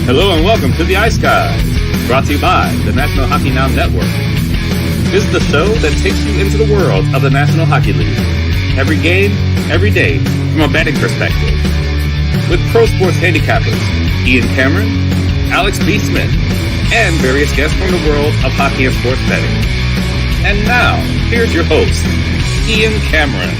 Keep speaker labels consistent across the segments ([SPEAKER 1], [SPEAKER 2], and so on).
[SPEAKER 1] Hello and welcome to the Ice Guys, brought to you by the National Hockey Now Network. This is the show that takes you into the world of the National Hockey League. Every game, every day, from a betting perspective. With pro sports handicappers, Ian Cameron, Alex B. Smith, and various guests from the world of hockey and sports betting. And now, here's your host, Ian Cameron.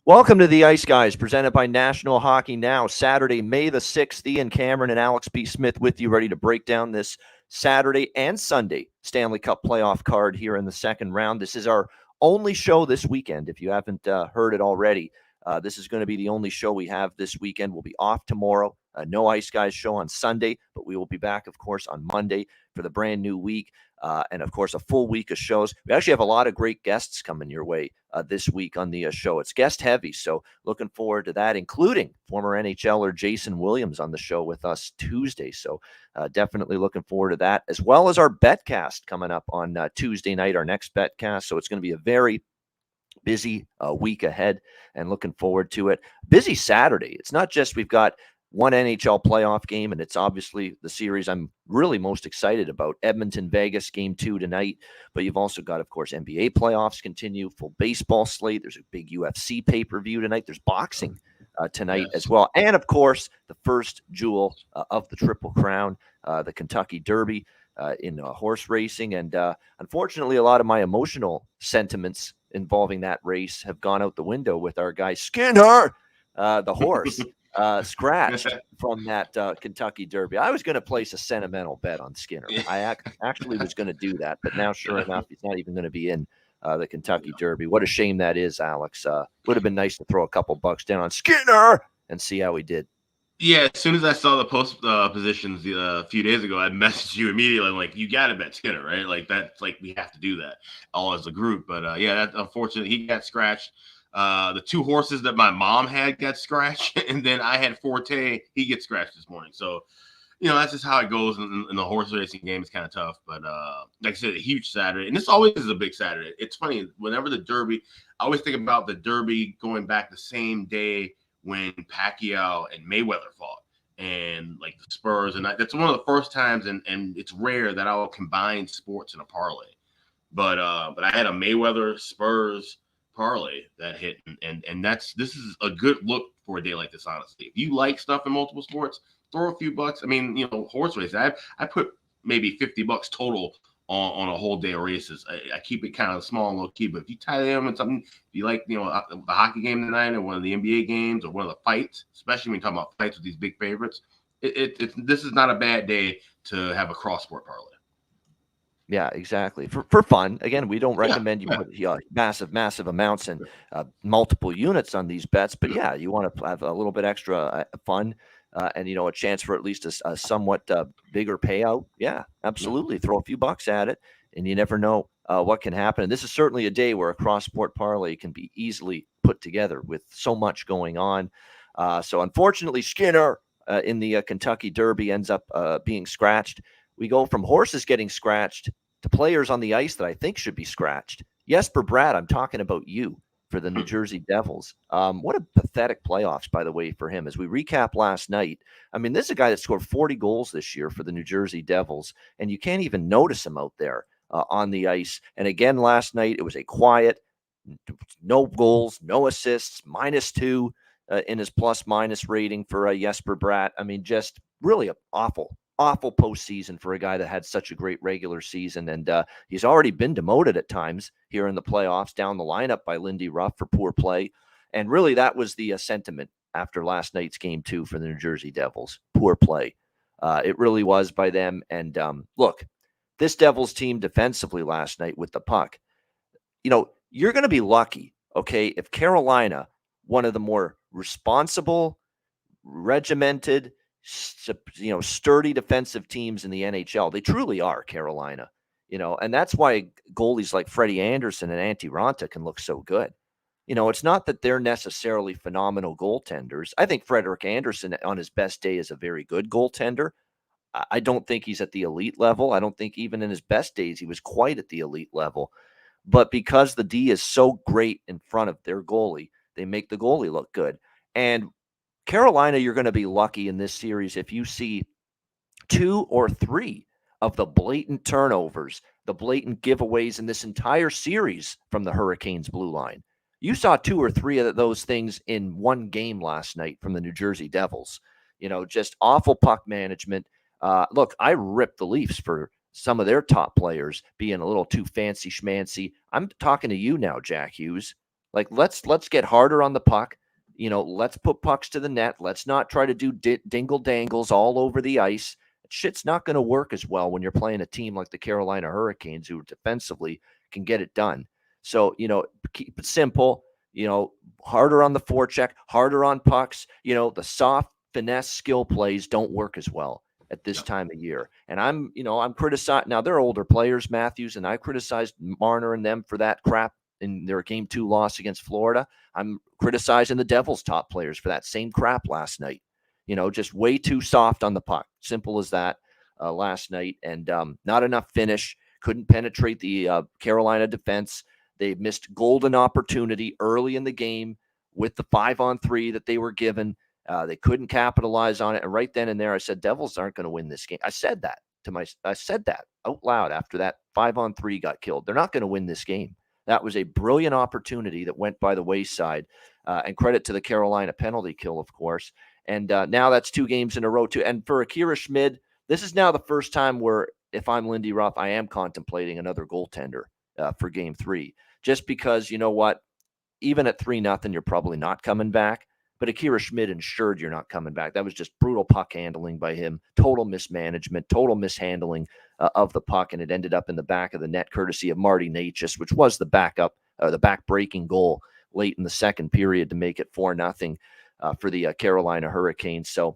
[SPEAKER 2] Welcome to the Ice Guys, presented by National Hockey Now. Saturday, May the 6th, Ian Cameron and Alex B. Smith with you, ready to break down this Saturday and Sunday Stanley Cup playoff card here in the second round. This is our only show this weekend, if you haven't heard it already. This is going to be the only show we have this weekend. We'll be off tomorrow. No Ice Guys show on Sunday, but we will be back, of course, on Monday for the brand new week. And, of course, a full week of shows. We actually have a lot of great guests coming your way this week on the show. It's guest heavy, so looking forward to that, including former NHLer Jason Williams on the show with us Tuesday. So definitely looking forward to that, as well as our betcast coming up on Tuesday night, our next betcast. So it's going to be a very busy week ahead and looking forward to it. Busy Saturday. It's not just we've got one NHL playoff game, and it's obviously the series I'm really most excited about. Edmonton, Vegas, Game 2 tonight. But you've also got, of course, NBA playoffs continue, full baseball slate. There's a big UFC pay-per-view tonight. There's boxing tonight as well. And, of course, the first jewel of the Triple Crown, the Kentucky Derby in horse racing. And unfortunately, a lot of my emotional sentiments involving that race have gone out the window with our guy Skinner, the horse. Scratched from that Kentucky Derby. I was going to place a sentimental bet on Skinner. I actually was going to do that, but now, sure enough, he's not even going to be in the Kentucky Derby. What a shame that is, Alex. Would have been nice to throw a couple bucks down on Skinner and see how he did.
[SPEAKER 3] Yeah, as soon as I saw the post positions a few days ago, I messaged you immediately. I'm like, you got to bet Skinner, right? Like, that's like, we have to do that all as a group. But yeah, that's unfortunate. He got scratched. The two horses that my mom had got scratched, and then I had Forte. He gets scratched this morning. So, that's just how it goes in the horse racing game. It's kind of tough. But like I said, a huge Saturday. And this always is a big Saturday. It's funny. Whenever the Derby, I always think about the Derby going back the same day when Pacquiao and Mayweather fought. And like the Spurs. And that's one of the first times, and it's rare that I will combine sports in a parlay. But I had a Mayweather Spurs parlay that hit, and this is a good look for a day like this, honestly. If you like stuff in multiple sports, throw a few bucks. I mean, horse racing, I put maybe $50 total on a whole day of races. I keep it kind of small and low key, but if you tie them in something, if you like, the hockey game tonight or one of the NBA games or one of the fights, especially when you talk about fights with these big favorites, this is not a bad day to have a cross sport parlay.
[SPEAKER 2] Yeah, exactly. For fun. Again, we don't recommend you put massive amounts and multiple units on these bets. But yeah, you want to have a little bit extra fun and, a chance for at least a somewhat bigger payout. Yeah, absolutely. Throw a few bucks at it, and you never know what can happen. And this is certainly a day where a cross-sport parlay can be easily put together with so much going on. So unfortunately, Skinner in the Kentucky Derby ends up being scratched. We go from horses getting scratched to players on the ice that I think should be scratched. Jesper Bratt, I'm talking about you for the New Jersey Devils. What a pathetic playoffs, by the way, for him. As we recap last night, I mean, this is a guy that scored 40 goals this year for the New Jersey Devils, and you can't even notice him out there on the ice. And again, last night, it was a quiet, no goals, no assists, -2 in his plus-minus rating for Jesper Bratt. I mean, just really an awful postseason for a guy that had such a great regular season. And he's already been demoted at times here in the playoffs, down the lineup by Lindy Ruff for poor play. And really that was the sentiment after last night's Game 2 for the New Jersey Devils. Poor play. It really was by them. And look, this Devils team defensively last night with the puck, you're going to be lucky, okay, if Carolina, one of the more responsible, regimented, sturdy defensive teams in the NHL. They truly are, Carolina, and that's why goalies like Freddie Anderson and Antti Raanta can look so good. It's not that they're necessarily phenomenal goaltenders. I think Frederik Andersen on his best day is a very good goaltender. I don't think he's at the elite level. I don't think even in his best days he was quite at the elite level. But because the D is so great in front of their goalie, they make the goalie look good. And Carolina, you're going to be lucky in this series if you see 2 or 3 of the blatant turnovers, the blatant giveaways in this entire series from the Hurricanes blue line. You saw 2 or 3 of those things in one game last night from the New Jersey Devils. Just awful puck management. Look, I ripped the Leafs for some of their top players being a little too fancy schmancy. I'm talking to you now, Jack Hughes. Like, let's get harder on the puck. Let's put pucks to the net. Let's not try to do dingle dangles all over the ice. Shit's not going to work as well when you're playing a team like the Carolina Hurricanes, who defensively can get it done. So, keep it simple, harder on the forecheck, harder on pucks. The soft finesse skill plays don't work as well at this time of year. And I'm criticizing. Now, they're older players, Matthews, and I criticized Marner and them for that crap in their Game 2 loss against Florida. I'm criticizing the Devils' top players for that same crap last night. Just way too soft on the puck. Simple as that last night. And not enough finish. Couldn't penetrate the Carolina defense. They missed golden opportunity early in the game with the 5-on-3 that they were given. They couldn't capitalize on it. And right then and there, I said, Devils aren't going to win this game. I said that out loud after that 5-on-3 got killed. They're not going to win this game. That was a brilliant opportunity that went by the wayside. And credit to the Carolina penalty kill, of course. And now that's 2 games in a row, too. And for Akira Schmid, this is now the first time where, if I'm Lindy Ruff, I am contemplating another goaltender for Game 3. Just because, you know what, even at 3-0, you're probably not coming back. But Akira Schmid ensured you're not coming back. That was just brutal puck handling by him, total mismanagement, total mishandling of the puck, and it ended up in the back of the net courtesy of Marty Necas, which was the back-breaking goal late in the second period to make it 4-0 for the Carolina Hurricanes. So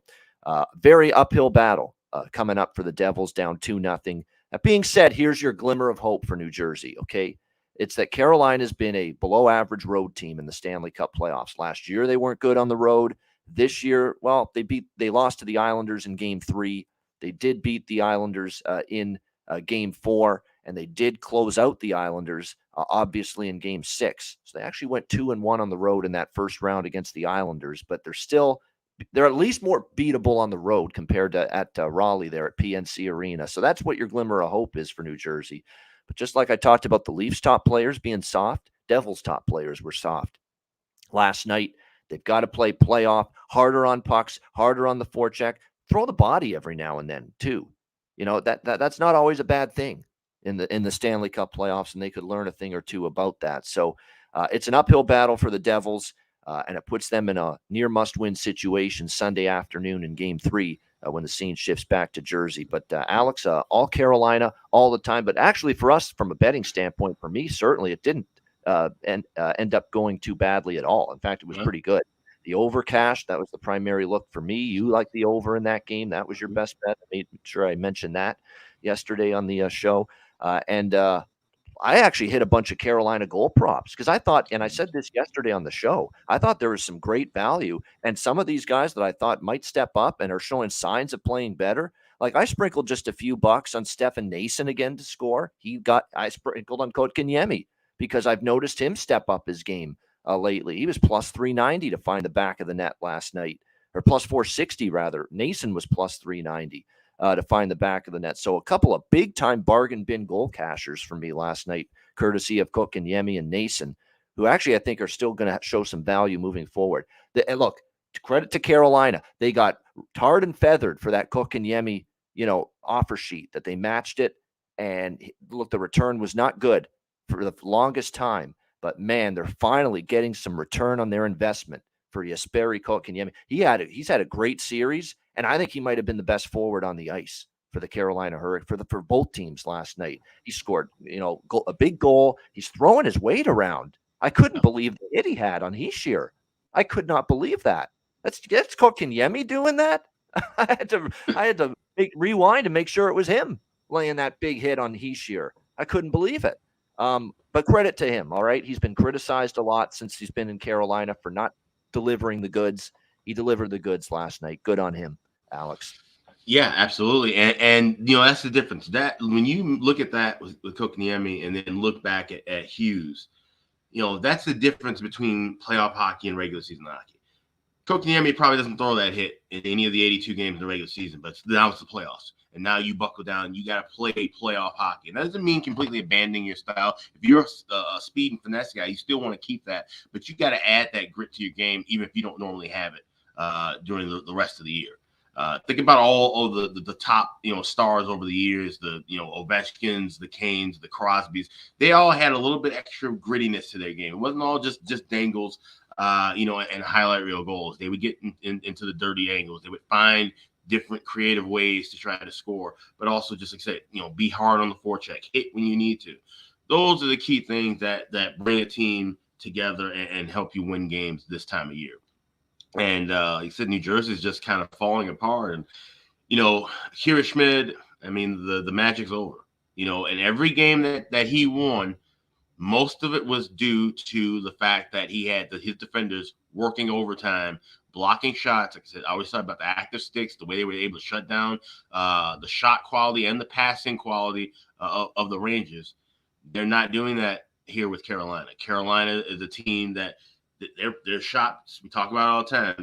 [SPEAKER 2] very uphill battle coming up for the Devils, down 2-0. That being said, here's your glimmer of hope for New Jersey, okay? It's that Carolina's been a below-average road team in the Stanley Cup playoffs. Last year, they weren't good on the road. This year, well, they lost to the Islanders in Game 3. They did beat the Islanders in Game 4, and they did close out the Islanders, obviously, in Game 6. So they actually went 2-1 on the road in that first round against the Islanders, but they're at least more beatable on the road compared to at Raleigh there at PNC Arena. So that's what your glimmer of hope is for New Jersey. But just like I talked about the Leafs' top players being soft, Devils' top players were soft. Last night, they've got to play playoff, harder on pucks, harder on the forecheck, throw the body every now and then, too. That's not always a bad thing in the Stanley Cup playoffs, and they could learn a thing or two about that. So it's an uphill battle for the Devils, and it puts them in a near must-win situation Sunday afternoon in Game 3 when the scene shifts back to Jersey. But Alex, all Carolina all the time. But actually for us, from a betting standpoint, for me, certainly it didn't end up going too badly at all. In fact, it was pretty good. The over cash, that was the primary look for me. You like the over in that game. That was your best bet. I made sure I mentioned that yesterday on the show. And I actually hit a bunch of Carolina goal props because I thought, and I said this yesterday on the show, I thought there was some great value. And some of these guys that I thought might step up and are showing signs of playing better. Like I sprinkled just a few bucks on Stefan Nason again to score. I sprinkled on Kotkaniemi because I've noticed him step up his game lately. He was plus 390 to find the back of the net last night, or plus 460 rather. Nason was plus 390. To find the back of the net. So a couple of big-time bargain bin goal cashers for me last night, courtesy of Kotkaniemi and Nason, who actually I think are still going to show some value moving forward. And look, credit to Carolina. They got tarred and feathered for that Kotkaniemi, offer sheet that they matched it. And look, the return was not good for the longest time. But, man, they're finally getting some return on their investment for Jesperi Kotkaniemi. He's had a great series. And I think he might have been the best forward on the ice for the Carolina Hurricanes for both teams last night. He scored, a big goal. He's throwing his weight around. I couldn't believe the hit he had on Hischier. I could not believe that. That's Kotkaniemi doing that. I had to rewind and make sure it was him laying that big hit on Hischier. I couldn't believe it. But credit to him. All right, he's been criticized a lot since he's been in Carolina for not delivering the goods. He delivered the goods last night. Good on him, Alex.
[SPEAKER 3] Yeah, absolutely. And that's the difference. That when you look at that with Kotkaniemi and then look back at Hughes, that's the difference between playoff hockey and regular season hockey. Kotkaniemi probably doesn't throw that hit in any of the 82 games in the regular season, but now it's the playoffs. And now you buckle down. You got to play playoff hockey. And that doesn't mean completely abandoning your style. If you're a speed and finesse guy, you still want to keep that. But you got to add that grit to your game, even if you don't normally have it during the rest of the year. Think about all of the top stars over the years, the Ovechkins, the Kanes, the Crosbys. They all had a little bit extra grittiness to their game. It wasn't all just dangles, and highlight reel goals. They would get into the dirty angles. They would find different creative ways to try to score, but also just like I said, be hard on the forecheck, hit when you need to. Those are the key things that bring a team together and help you win games this time of year. And like I said, New Jersey is just kind of falling apart. And, Kira Schmid, I mean, the magic's over. And every game that he won, most of it was due to the fact that he had his defenders working overtime, blocking shots. Like I said, I always talk about the active sticks, the way they were able to shut down the shot quality and the passing quality of the Rangers. They're not doing that here with Carolina. Carolina is a team that their shots we talk about all the time.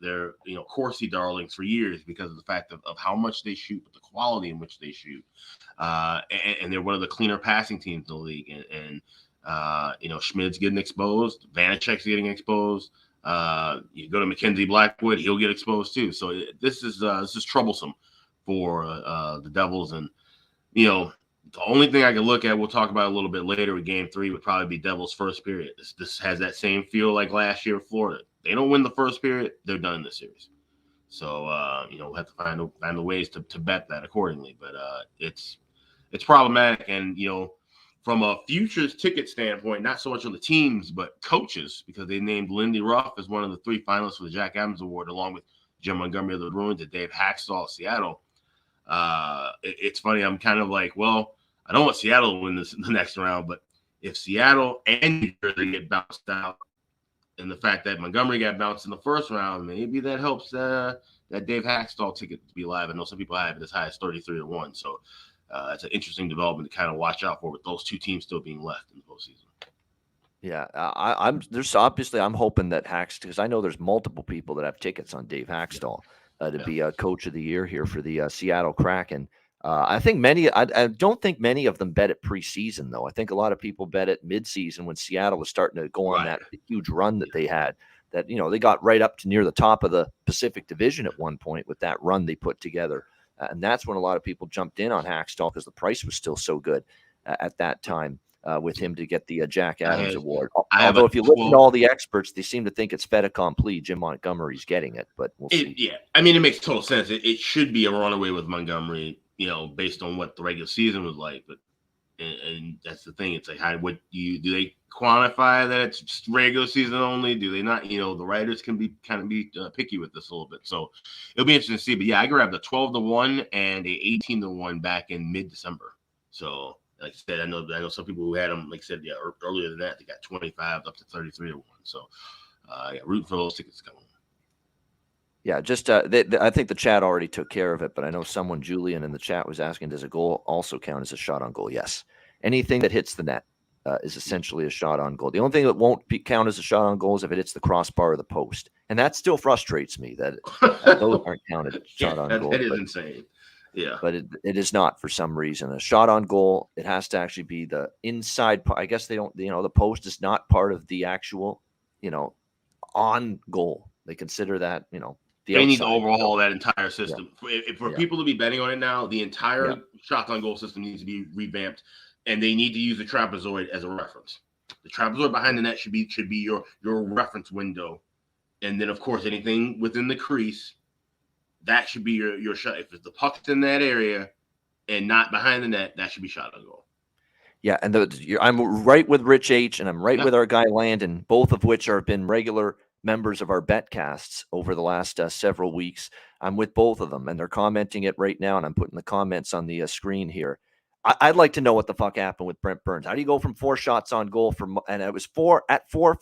[SPEAKER 3] They're Corsi darlings for years because of the fact of how much they shoot, but the quality in which they shoot. And they're one of the cleaner passing teams in the league. And Schmid's getting exposed. Vanacek's getting exposed. You go to Mackenzie Blackwood, he'll get exposed too. So this is troublesome for the Devils. And the only thing I can look at, we'll talk about a little bit later with Game 3, would probably be Devils' first period. This has that same feel like last year with Florida. They don't win the first period, they're done in the series. So we'll have to find the ways to bet that accordingly. But it's problematic, and from a futures ticket standpoint, not so much on the teams, but coaches, because they named Lindy Ruff as one of the 3 finalists for the Jack Adams Award, along with Jim Montgomery of the Bruins and Dave Hackstall of Seattle. It's funny. I'm kind of like, well, I don't want Seattle to win the next round, but if Seattle and New Jersey get bounced out, and the fact that Montgomery got bounced in the first round, maybe that helps that Dave Hackstall ticket to be live. I know some people have it as high as 33-1. So it's an interesting development to kind of watch out for with those 2 teams still being left in the postseason.
[SPEAKER 2] Yeah, I'm hoping that because I know there's multiple people that have tickets on Dave Hackstall to be a coach of the year here for the Seattle Kraken. I think I don't think many of them bet it preseason, though. I think a lot of people bet it midseason when Seattle was starting to go on that huge run that they had. That they got right up to near the top of the Pacific Division at one point with that run they put together, and that's when a lot of people jumped in on Hackstall because the price was still so good at that time with him to get the Jack Adams Award. Although if you listen to all the experts, they seem to think it's fait accompli. Jim Montgomery's getting it, but we'll see.
[SPEAKER 3] Yeah, I mean, it makes total sense. It should be a runaway with Montgomery. Based on what the regular season was like, but and that's the thing. It's like, do they quantify that it's just regular season only? Do they not? The writers can be picky with this a little bit. So it'll be interesting to see. But yeah, I grabbed a 12-1 and a 18-1 back in mid-December. So like I said, I know some people who had them. Like I said, earlier than that, they got 25 up to 33-1. So rooting for those tickets coming.
[SPEAKER 2] Yeah, just I think the chat already took care of it, but I know Julian in the chat was asking, does a goal also count as a shot on goal? Yes. Anything that hits the net is essentially a shot on goal. The only thing that won't count as a shot on goal is if it hits the crossbar or the post. And that still frustrates me that those aren't counted shot on goal.
[SPEAKER 3] That is insane. Yeah.
[SPEAKER 2] But it is not for some reason. A shot on goal, it has to actually be the inside part. I guess they don't, the post is not part of the actual, on goal. They consider that,
[SPEAKER 3] they need to overhaul that entire system. Yeah. For people to be betting on it now, the entire shot on goal system needs to be revamped, and they need to use the trapezoid as a reference. The trapezoid behind the net should be your reference window, and then of course anything within the crease, that should be your shot. If the puck's in that area and not behind the net, that should be shot on goal.
[SPEAKER 2] Yeah, and I'm right with Rich H, and I'm right with our guy Landon, both of which have been regular members of our betcasts over the last several weeks. I'm with both of them, and they're commenting it right now, and I'm putting the comments on the screen here. I'd like to know what the fuck happened with Brent Burns. How do you go from 4 shots on goal and it was 4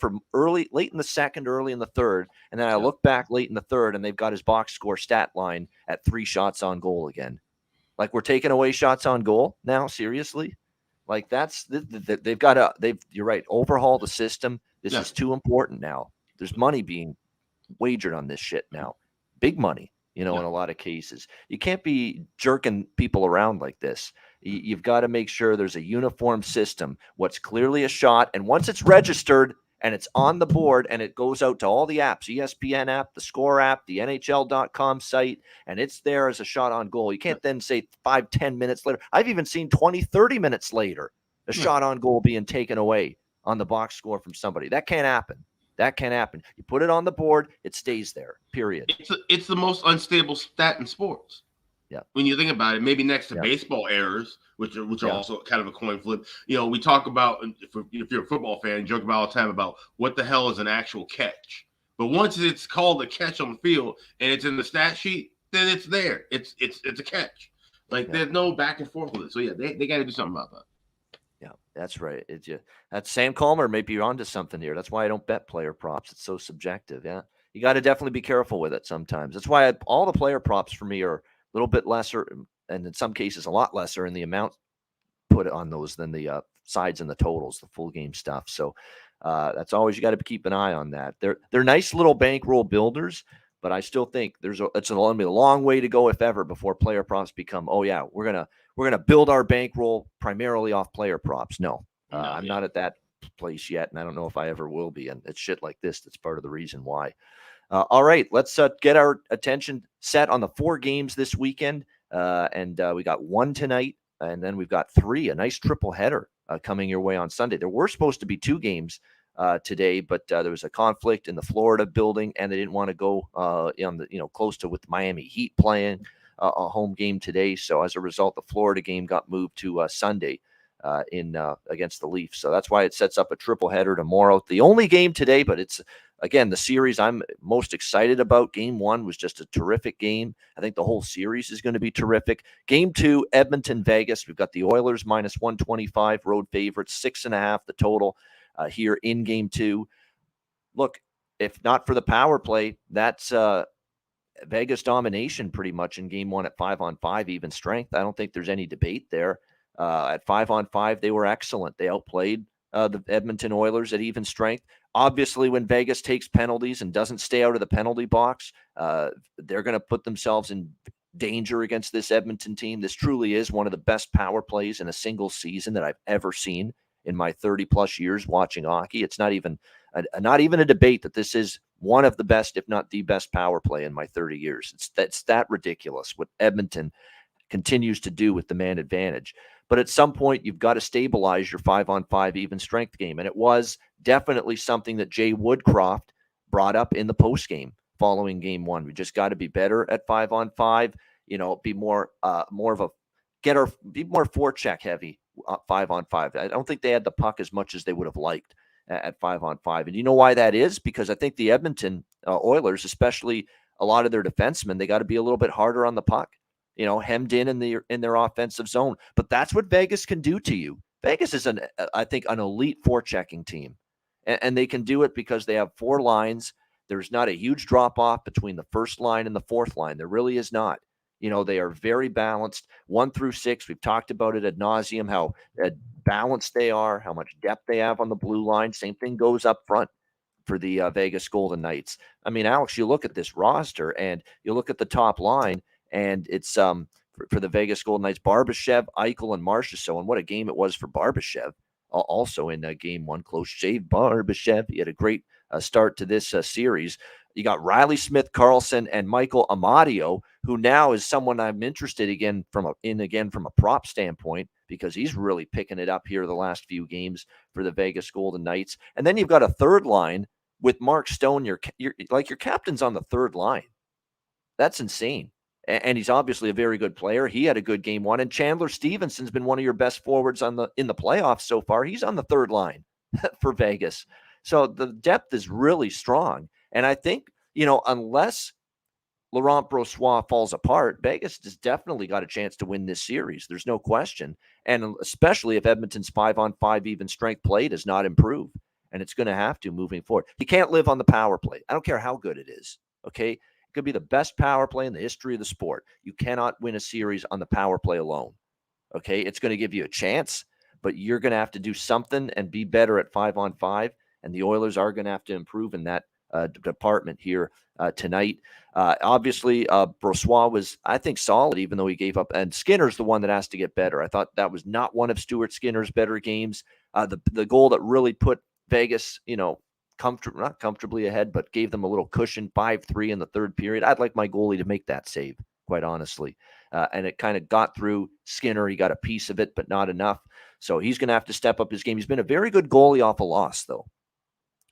[SPEAKER 2] from late in the second, early in the third, and then I look back late in the third, and they've got his box score stat line at 3 shots on goal again. Like, we're taking away shots on goal now? Seriously? Like, they've got to, you're right, overhaul the system. This is too important now. There's money being wagered on this shit now. Big money, in a lot of cases. You can't be jerking people around like this. You've got to make sure there's a uniform system, what's clearly a shot. And once it's registered and it's on the board and it goes out to all the apps, ESPN app, the Score app, the NHL.com site, and it's there as a shot on goal. You can't then say 5-10 minutes later. I've even seen 20-30 minutes later, a shot on goal being taken away on the box score from somebody. That can't happen. That can't happen. You put it on the board, it stays there, period.
[SPEAKER 3] It's the most unstable stat in sports.
[SPEAKER 2] Yeah.
[SPEAKER 3] When you think about it, maybe next to baseball errors, which are also kind of a coin flip. We talk about, if you're a football fan, joke about all the time about what the hell is an actual catch. But once it's called a catch on the field and it's in the stat sheet, then it's there. It's a catch. There's no back and forth with it. So yeah, they got to do something about that.
[SPEAKER 2] Yeah, that's right. That's Sam Calmer. Maybe you're onto something here. That's why I don't bet player props. It's so subjective. Yeah, you got to definitely be careful with it sometimes. That's why all the player props for me are a little bit lesser, and in some cases a lot lesser in the amount put on those than the sides and the totals, the full game stuff. So that's always, you got to keep an eye on that. They're nice little bankroll builders, but I still think it's going to be a long way to go, if ever, before player props become, oh yeah, we're gonna build our bankroll primarily off player props. No, I'm not at that place yet, and I don't know if I ever will be. And it's shit like this that's part of the reason why. All right, let's get our attention set on the 4 games this weekend, and we got 1 tonight, and then we've got 3, a nice triple header coming your way on Sunday. There were supposed to be 2 games today, but there was a conflict in the Florida building, and they didn't want to go on the close to with Miami Heat playing a home game today. So as a result, the Florida game got moved to Sunday against the Leafs. So that's why it sets up a triple header tomorrow. The only game today, but it's again the series I'm most excited about. Game 1 was just a terrific game. I think the whole series is going to be terrific. Game 2, Edmonton, Vegas. We've got the Oilers minus 125, road favorites, 6.5 the total here in Game 2. Look, if not for the power play, that's Vegas domination pretty much in Game 1 at 5-on-5 even strength. I don't think there's any debate there. At 5-on-5, they were excellent. They outplayed the Edmonton Oilers at even strength. Obviously, when Vegas takes penalties and doesn't stay out of the penalty box, they're going to put themselves in danger against this Edmonton team. This truly is one of the best power plays in a single season that I've ever seen in my 30-plus years watching hockey. It's not even a debate that this is one of the best, if not the best power play in my 30 years. It's that ridiculous what Edmonton continues to do with the man advantage. But at some point, you've got to stabilize your 5-on-5 even strength game. And it was definitely something that Jay Woodcroft brought up in the post game following Game 1. We just got to be better at 5-on-5, be more forecheck heavy 5-on-5. I don't think they had the puck as much as they would have liked at 5-on-5. And you know why that is? Because I think the Edmonton Oilers, especially a lot of their defensemen, they got to be a little bit harder on the puck. Hemmed in their offensive zone. But that's what Vegas can do to you. Vegas is I think an elite forechecking team. And they can do it because they have 4 lines. There's not a huge drop off between the first line and the fourth line. There really is not. They are very balanced. 1 through 6, we've talked about it ad nauseum, how balanced they are, how much depth they have on the blue line. Same thing goes up front for the Vegas Golden Knights. I mean, Alex, you look at this roster and you look at the top line, and it's for the Vegas Golden Knights, Barbashev, Eichel, and Marchessault. And what a game it was for Barbashev. Also in Game 1, close shave Barbashev. He had a great start to this series. You got Riley Smith, Carlson, and Michael Amadio, who now is someone I'm interested again from a prop standpoint, because he's really picking it up here the last few games for the Vegas Golden Knights. And then you've got a third line with Mark Stone. Your captain's on the third line. That's insane. And he's obviously a very good player. He had a good Game 1. And Chandler Stevenson's been one of your best forwards in the playoffs so far. He's on the third line for Vegas. So the depth is really strong. And I think, unless Laurent Brossoit falls apart, Vegas has definitely got a chance to win this series. There's no question. And especially if Edmonton's 5-on-5 even strength play does not improve. And it's going to have to moving forward. You can't live on the power play. I don't care how good it is. Okay. It could be the best power play in the history of the sport. You cannot win a series on the power play alone. Okay. It's going to give you a chance, but you're going to have to do something and be better at 5-on-5. And the Oilers are going to have to improve in that department here tonight. Obviously, Brossoit was, I think, solid, even though he gave up. And Skinner's the one that has to get better. I thought that was not one of Stuart Skinner's better games. The goal that really put Vegas, not comfortably ahead, but gave them a little cushion, 5-3 in the third period. I'd like my goalie to make that save, quite honestly. And it kind of got through Skinner. He got a piece of it, but not enough. So he's going to have to step up his game. He's been a very good goalie off a loss, though.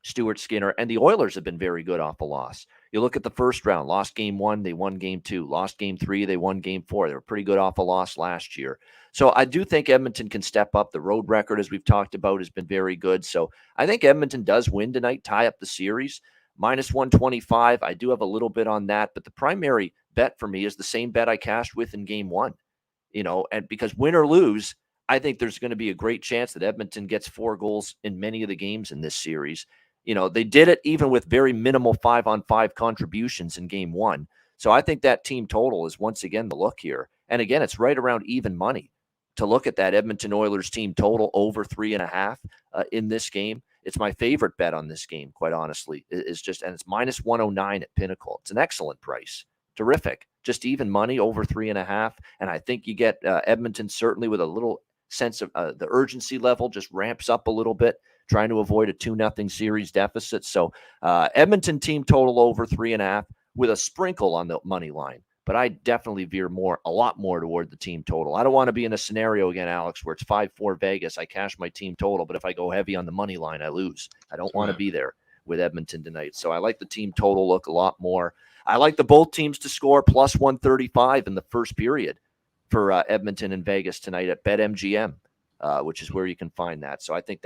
[SPEAKER 2] Stuart Skinner, and the Oilers have been very good off a loss. You look at the first round, lost game 1, they won game 2. Lost game 3, they won game 4. They were pretty good off a loss last year. So I do think Edmonton can step up. The road record, as we've talked about, has been very good. So I think Edmonton does win tonight, tie up the series. -125. I do have a little bit on that, but the primary bet for me is the same bet I cashed with in game 1. And because win or lose, I think there's going to be a great chance that Edmonton gets 4 goals in many of the games in this series. They did it even with very minimal 5-on-5 contributions in game 1. So I think that team total is once again the look here. And again, it's right around even money to look at that Edmonton Oilers team total over 3.5 in this game. It's my favorite bet on this game, quite honestly. And it's -109 at Pinnacle. It's an excellent price. Terrific. Just even money over 3.5. And I think you get Edmonton certainly with a little sense of the urgency level just ramps up a little bit, trying to avoid a 2-0 series deficit. So Edmonton team total over 3.5 with a sprinkle on the money line. But I definitely veer a lot more toward the team total. I don't want to be in a scenario again, Alex, where it's 5-4 Vegas. I cash my team total, but if I go heavy on the money line, I lose. I don't want to be there with Edmonton tonight. So I like the team total look a lot more. I like both teams to score +135 in the first period for Edmonton and Vegas tonight at BetMGM. Which is where you can find that. So I think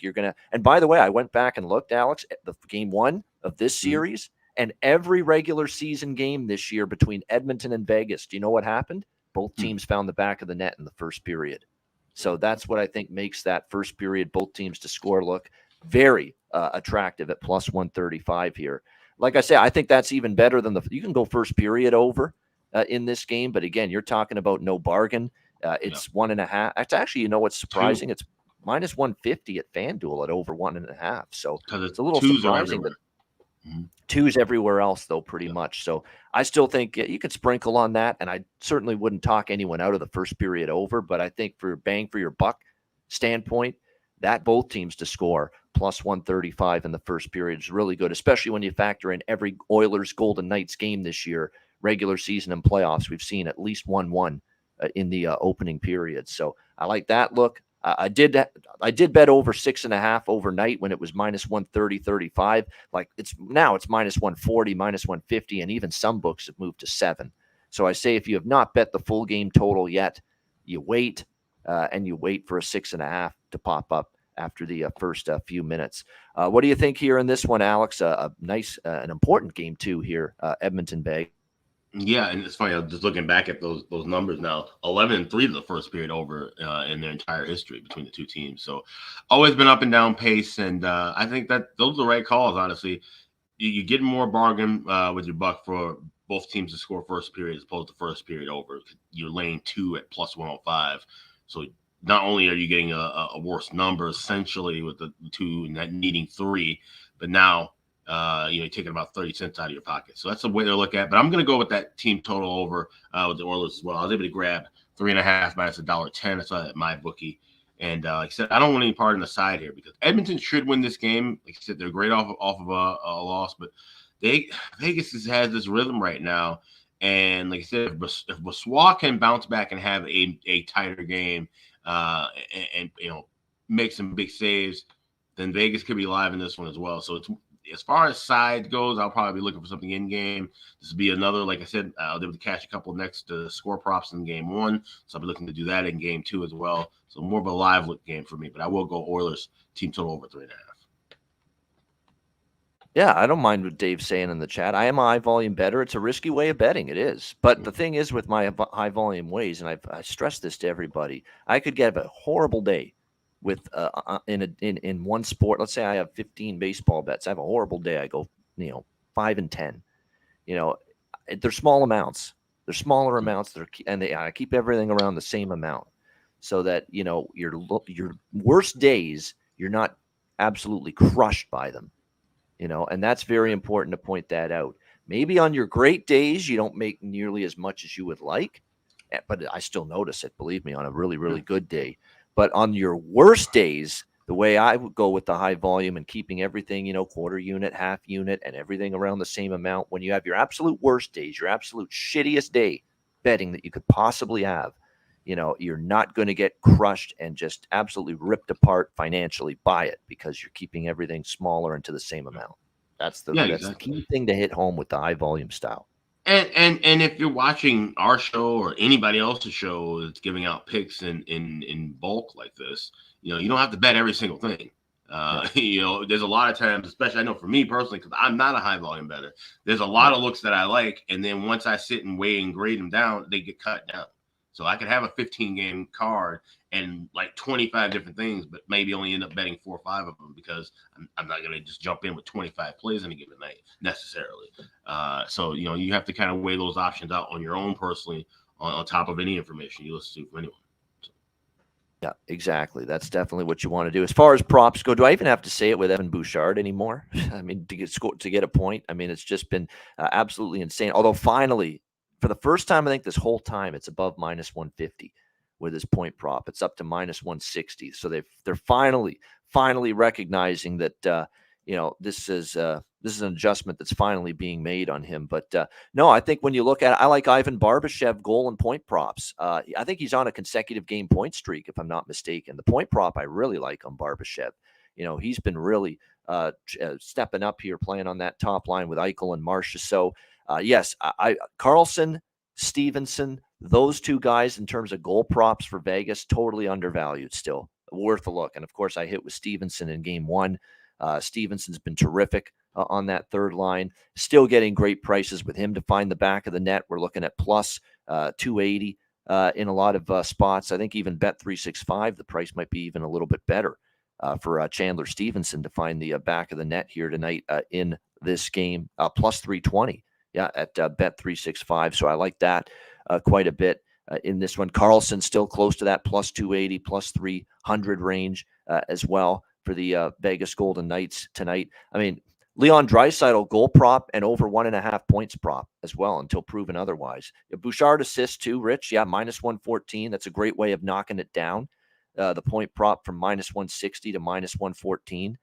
[SPEAKER 2] you're going to, and by the way, I went back and looked, Alex, at the game 1 of this series and every regular season game this year between Edmonton and Vegas. Do you know what happened? Both teams found the back of the net in the first period. So that's what I think makes that first period, both teams to score, look very attractive at +135 here. Like I say, I think that's even better than you can go first period over in this game. But again, you're talking about no bargain. It's 1.5. It's actually, what's surprising? 2. It's -150 at FanDuel at over 1.5. So it's a little surprising that 2's everywhere else, though, pretty much. So I still think you could sprinkle on that, and I certainly wouldn't talk anyone out of the first period over. But I think for bang for your buck standpoint, that both teams to score +135 in the first period is really good, especially when you factor in every Oilers Golden Knights game this year, regular season and playoffs. We've seen at least 1-1. In the opening period. So I like that look. I did bet over 6.5 overnight when it was -130.35. Like it's -140, -150, and even some books have moved to 7. So I say if you have not bet the full game total yet, you wait and you wait for a 6.5 to pop up after the first few minutes. What do you think here in this one, Alex? A nice, an important game too here, Edmonton Bay.
[SPEAKER 3] Yeah, and it's funny. I'm just looking back at those numbers now. 11-3 to the first period over in their entire history between the two teams. So always been up and down pace, and I think that those are the right calls. Honestly, you get more bargain with your buck for both teams to score first period as opposed to first period over. You're laying 2 at +105. So not only are you getting a worse number essentially with the 2 and needing 3, but now. You're taking about 30 cents out of your pocket. So that's the way to look at it. But I'm going to go with that team total over with the Oilers as well. I was able to grab 3.5 minus $1.10. That's at my bookie. And like I said, I don't want any part in the side here because Edmonton should win this game. Like I said, they're great off of a loss, but Vegas has this rhythm right now. And like I said, if Brossoit can bounce back and have a tighter game and make some big saves, then Vegas could be live in this one as well. So it's as far as side goes, I'll probably be looking for something in game. This will be another, like I said, I'll be able to cash a couple next to score props in game 1. So I'll be looking to do that in game 2 as well. So more of a live look game for me, but I will go Oilers team total over 3.5.
[SPEAKER 2] Yeah, I don't mind what Dave's saying in the chat. I am a high volume bettor. It's a risky way of betting. It is. But the thing is with my high volume ways, and I stress this to everybody, I could get a horrible day with in one sport. Let's say I have 15 baseball bets. I have a horrible day. I go 5 and 10. They're small amounts. They're smaller amounts. I keep everything around the same amount, so that your worst days you're not absolutely crushed by them. and that's very important to point that out. Maybe on your great days, you don't make nearly as much as you would like, but I still notice it, believe me, on a really, really good day. But on your worst days, the way I would go with the high volume and keeping everything, quarter unit, half unit, and everything around the same amount, when you have your absolute worst days, your absolute shittiest day betting that you could possibly have, you're not going to get crushed and just absolutely ripped apart financially by it because you're keeping everything smaller and to the same amount. That's the key thing to hit home with the high volume style.
[SPEAKER 3] And if you're watching our show or anybody else's show that's giving out picks in bulk like this, you don't have to bet every single thing. There's a lot of times, especially I know for me personally, because I'm not a high volume bettor, there's a lot of looks that I like, and then once I sit and weigh and grade them down, they get cut down. So I could have a 15-game card and like 25 different things, but maybe only end up betting 4 or 5 of them because I'm not going to just jump in with 25 plays in a given night necessarily. So, you have to kind of weigh those options out on your own personally on top of any information you listen to from anyone. So.
[SPEAKER 2] Yeah, exactly. That's definitely what you want to do. As far as props go, do I even have to say it with Evan Bouchard anymore? I mean, to get a point, I mean, it's just been absolutely insane. Although finally, for the first time, I think this whole time, it's above minus 150 with his point prop. It's up to minus 160. So they're finally recognizing that this is an adjustment that's finally being made on him. But no, I think when you look at it, I like Ivan Barbashev goal and point props. I think he's on a consecutive game point streak, if I'm not mistaken. The point prop I really like on Barbashev. He's been really stepping up here, playing on that top line with Eichel and Marcia. So yes, Carlson, Stevenson, those two guys in terms of goal props for Vegas, totally undervalued still. Worth a look. And of course, I hit with Stevenson in game 1. Stevenson's been terrific on that third line. Still getting great prices with him to find the back of the net. We're looking at plus 280 in a lot of spots. I think even Bet365, the price might be even a little bit better for Chandler Stevenson to find the back of the net here tonight in this game. Plus 320. Yeah, at Bet365. So I like that quite a bit in this one. Carlson still close to that plus 280, plus 300 range as well for the Vegas Golden Knights tonight. I mean, Leon Draisaitl goal prop and over 1.5 points prop as well until proven otherwise. Bouchard assists too, Rich. Yeah, minus 114. That's a great way of knocking it down. The point prop from minus 160 to minus 114.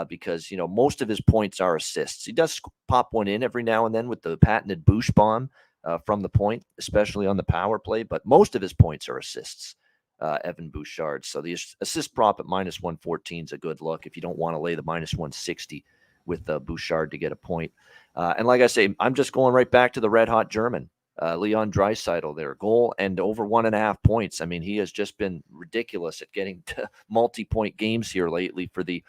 [SPEAKER 2] Because, most of his points are assists. He does pop one in every now and then with the patented Bouch bomb from the point, especially on the power play, but most of his points are assists, Evan Bouchard. So the assist prop at minus 114 is a good look if you don't want to lay the minus 160 with Bouchard to get a point. And like I say, I'm just going right back to the red hot German. Leon Draisaitl there, goal and over 1.5 points. I mean, he has just been ridiculous at getting to multi-point games here lately for the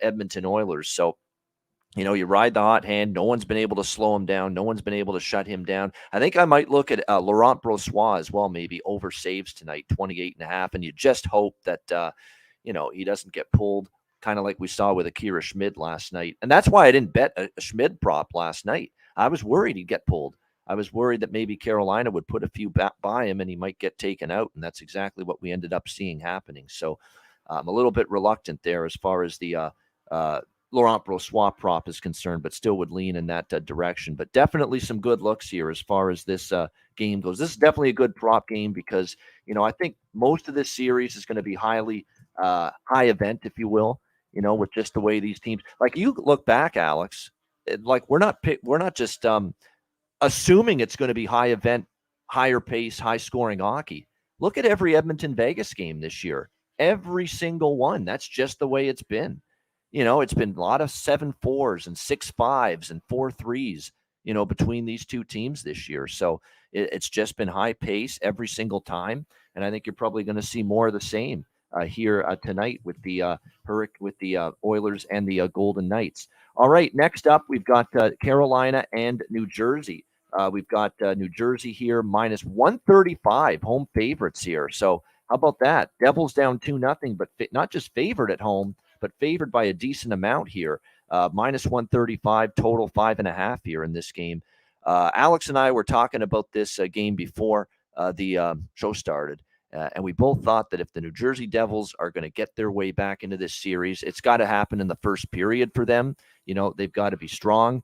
[SPEAKER 2] Edmonton Oilers. So, you ride the hot hand. No one's been able to slow him down. No one's been able to shut him down. I think I might look at Laurent Brossoit as well, maybe over saves tonight, 28.5. And you just hope that, he doesn't get pulled, kind of like we saw with Akira Schmid last night. And that's why I didn't bet a Schmid prop last night. I was worried he'd get pulled. I was worried that maybe Carolina would put a few by him and he might get taken out. And that's exactly what we ended up seeing happening. So I'm a little bit reluctant there as far as the Laurent Brossoit prop is concerned, but still would lean in that direction. But definitely some good looks here as far as this game goes. This is definitely a good prop game because, I think most of this series is going to be highly high event, if you will, with just the way these teams, like you look back, Alex, like we're not just assuming it's going to be high event, higher pace, high scoring hockey. Look at every Edmonton Vegas game this year. Every single one. That's just the way it's been. It's been a lot of 7-4s and 6-5s and 4-3s, between these two teams this year. So it's just been high pace every single time. And I think you're probably going to see more of the same here tonight with the Oilers and the Golden Knights. All right, next up, we've got Carolina and New Jersey. We've got New Jersey here, minus 135, home favorites here. So how about that? Devils down 2-0, but not just favored at home, but favored by a decent amount here. Minus 135, total 5.5 here in this game. Alex and I were talking about this game before the show started. And we both thought that if the New Jersey Devils are going to get their way back into this series, it's got to happen in the first period for them. They've got to be strong.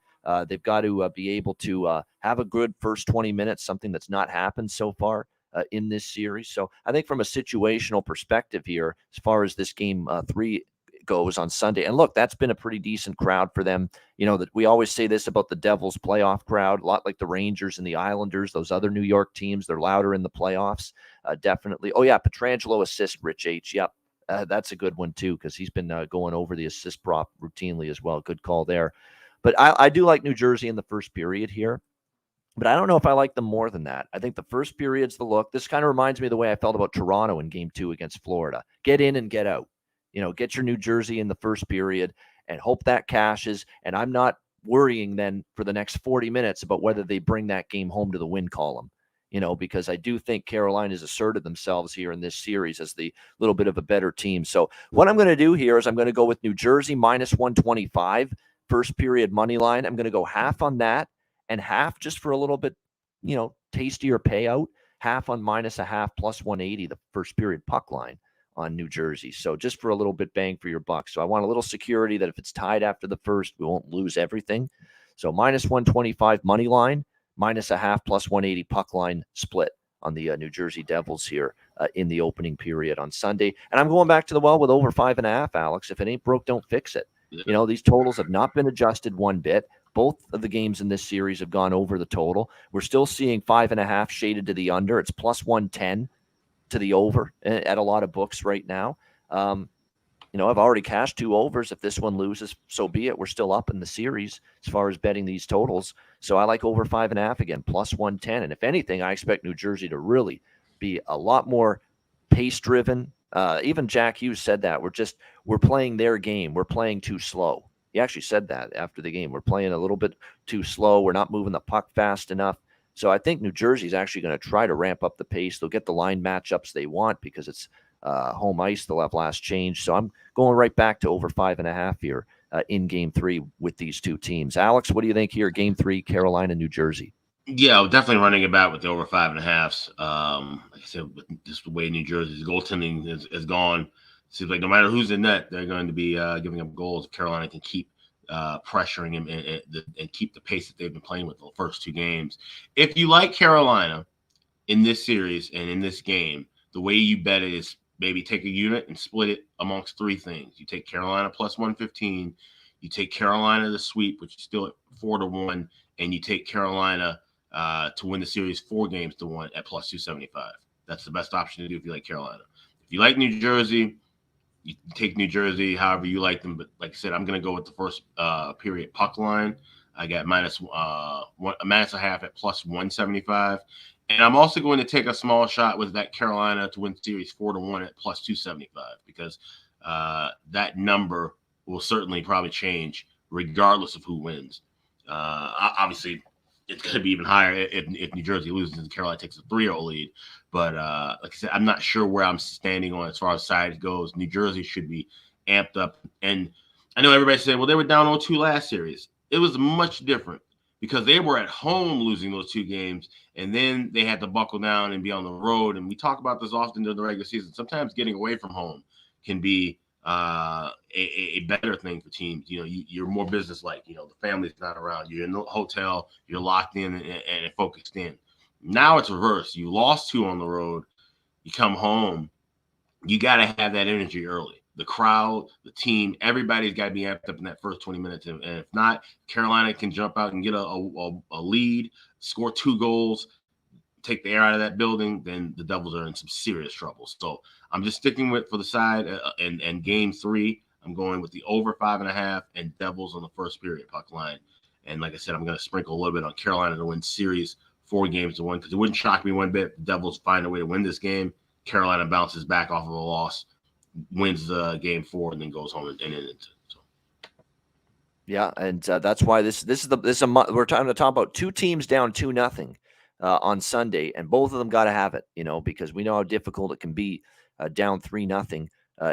[SPEAKER 2] They've got to be able to have a good first 20 minutes, something that's not happened so far in this series. So I think from a situational perspective here, as far as this game 3 goes on Sunday, and look, that's been a pretty decent crowd for them. That we always say this about the Devils playoff crowd, a lot like the Rangers and the Islanders, those other New York teams, they're louder in the playoffs. Definitely. Oh yeah, Pietrangelo assist, Rich H. Yep. That's a good one too, because he's been going over the assist prop routinely as well. Good call there. But I do like New Jersey in the first period here. But I don't know if I like them more than that. I think the first period's the look. This kind of reminds me of the way I felt about Toronto in Game 2 against Florida. Get in and get out. Get your New Jersey in the first period and hope that cashes. And I'm not worrying then for the next 40 minutes about whether they bring that game home to the win column, because I do think Carolina's asserted themselves here in this series as the little bit of a better team. So what I'm going to do here is I'm going to go with New Jersey minus 125 first period money line. I'm going to go half on that and half just for a little bit, tastier payout, half on minus a half plus 180, the first period puck line on New Jersey. So just for a little bit bang for your buck. So I want a little security that if it's tied after the first, we won't lose everything. So minus 125 money line, minus a half plus 180 puck line split on the New Jersey Devils here in the opening period on Sunday. And I'm going back to the well with over 5.5, Alex. If it ain't broke, don't fix it. These totals have not been adjusted one bit. Both of the games in this series have gone over the total. We're still seeing 5.5 shaded to the under. It's plus 110 to the over at a lot of books right now. I've already cashed 2 overs. If this one loses, so be it. We're still up in the series as far as betting these totals. So I like over 5.5 again, plus 110. And if anything, I expect New Jersey to really be a lot more pace-driven. Even Jack Hughes said that. We're playing their game. We're playing too slow. He actually said that after the game. We're playing a little bit too slow. We're not moving the puck fast enough. So I think New Jersey's actually going to try to ramp up the pace. They'll get the line matchups they want because it's home ice. They'll have last change. So I'm going right back to over 5.5 here in Game 3 with these two teams. Alex, what do you think here? Game 3, Carolina, New Jersey.
[SPEAKER 3] Yeah, definitely running it back with the over 5.5s. Like I said, with just the way New Jersey's goaltending is gone, it seems like no matter who's in net, they're going to be giving up goals. Carolina can keep pressuring him and keep the pace that they've been playing with the first 2 games. If you like Carolina in this series and in this game, the way you bet it is maybe take a unit and split it amongst 3 things. You take Carolina plus 115, you take Carolina to sweep, which is still at 4-1, and you take Carolina to win the series 4-1 at plus 275. That's the best option to do if you like Carolina. If you like New Jersey, you take New Jersey however you like them. But like I said, I'm going to go with the first period puck line. I got minus a half at plus 175. And I'm also going to take a small shot with that Carolina to win series 4-1 at plus 275 because that number will certainly probably change regardless of who wins. Obviously, it's going to be even higher if New Jersey loses and Carolina takes a 3-0 lead. But like I said, I'm not sure where I'm standing on as far as side goes. New Jersey should be amped up. And I know everybody said, well, they were down 0-2 last series. It was much different because they were at home losing those 2 games, and then they had to buckle down and be on the road. And we talk about this often during the regular season. Sometimes getting away from home can be a better thing for teams. You're more business-like. The family's not around. You're in the hotel. You're locked in and focused in. Now it's reversed. You lost 2 on the road. You come home. You got to have that energy early. The crowd, the team, everybody's got to be amped up in that first 20 minutes. And if not, Carolina can jump out and get a lead, score 2 goals, take the air out of that building, then the Devils are in some serious trouble. So I'm just sticking with for the side and Game 3. I'm going with the over 5.5 and Devils on the first period puck line. And like I said, I'm going to sprinkle a little bit on Carolina to win series 4-1 because it wouldn't shock me one bit. The Devils find a way to win this game. Carolina bounces back off of a loss, wins the Game 4, and then goes home and ends it. So.
[SPEAKER 2] Yeah, and that's why we're trying to talk about 2 teams down 2-0 on Sunday, and both of them got to have it, because we know how difficult it can be down 3-0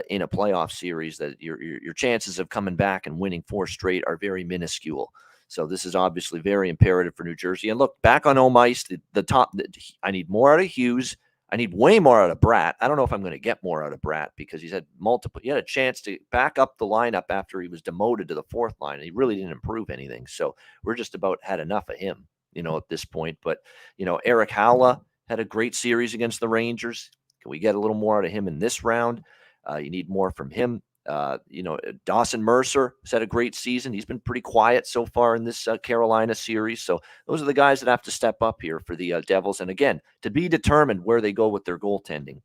[SPEAKER 2] in a playoff series. That your chances of coming back and winning 4 straight are very minuscule. So this is obviously very imperative for New Jersey. And look, back on home ice, I need more out of Hughes. I need way more out of Bratt. I don't know if I'm going to get more out of Bratt because he had a chance to back up the lineup after he was demoted to the fourth line, and he really didn't improve anything. So we're just about had enough of him, at this point. But, Eric Howla had a great series against the Rangers. Can we get a little more out of him in this round? You need more from him. Dawson Mercer has had a great season. He's been pretty quiet so far in this Carolina series. So those are the guys that have to step up here for the Devils. And again, to be determined where they go with their goaltending,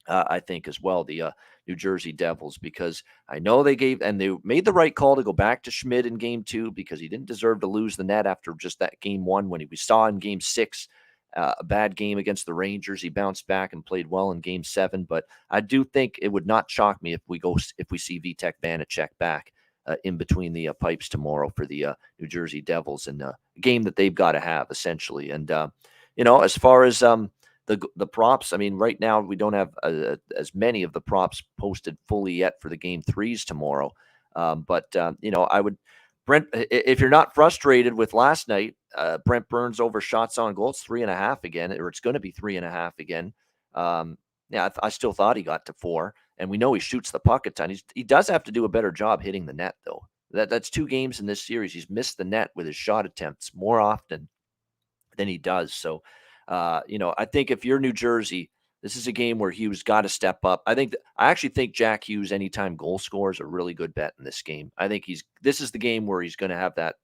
[SPEAKER 2] I think as well, the New Jersey Devils, because I know they made the right call to go back to Schmidt in game 2 because he didn't deserve to lose the net after just that game 1 when we saw in game 6 a bad game against the Rangers. He bounced back and played well in game 7, but I do think it would not shock me if we see Vitek Vanacek back in between the pipes tomorrow for the New Jersey Devils, and a game that they've got to have essentially. And as far as the props, I mean, right now we don't have as many of the props posted fully yet for the game 3s tomorrow. But I would. Brent, if you're not frustrated with last night, Brent Burns over shots on goal, it's 3.5 again, or it's going to be 3.5 again. I still thought he got to 4, and we know he shoots the puck a ton. He does have to do a better job hitting the net, though. That's 2 games in this series. He's missed the net with his shot attempts more often than he does. So, I think if you're New Jersey, this is a game where Hughes got to step up. I actually think Jack Hughes anytime goal score is a really good bet in this game. I think this is the game where he's going to have that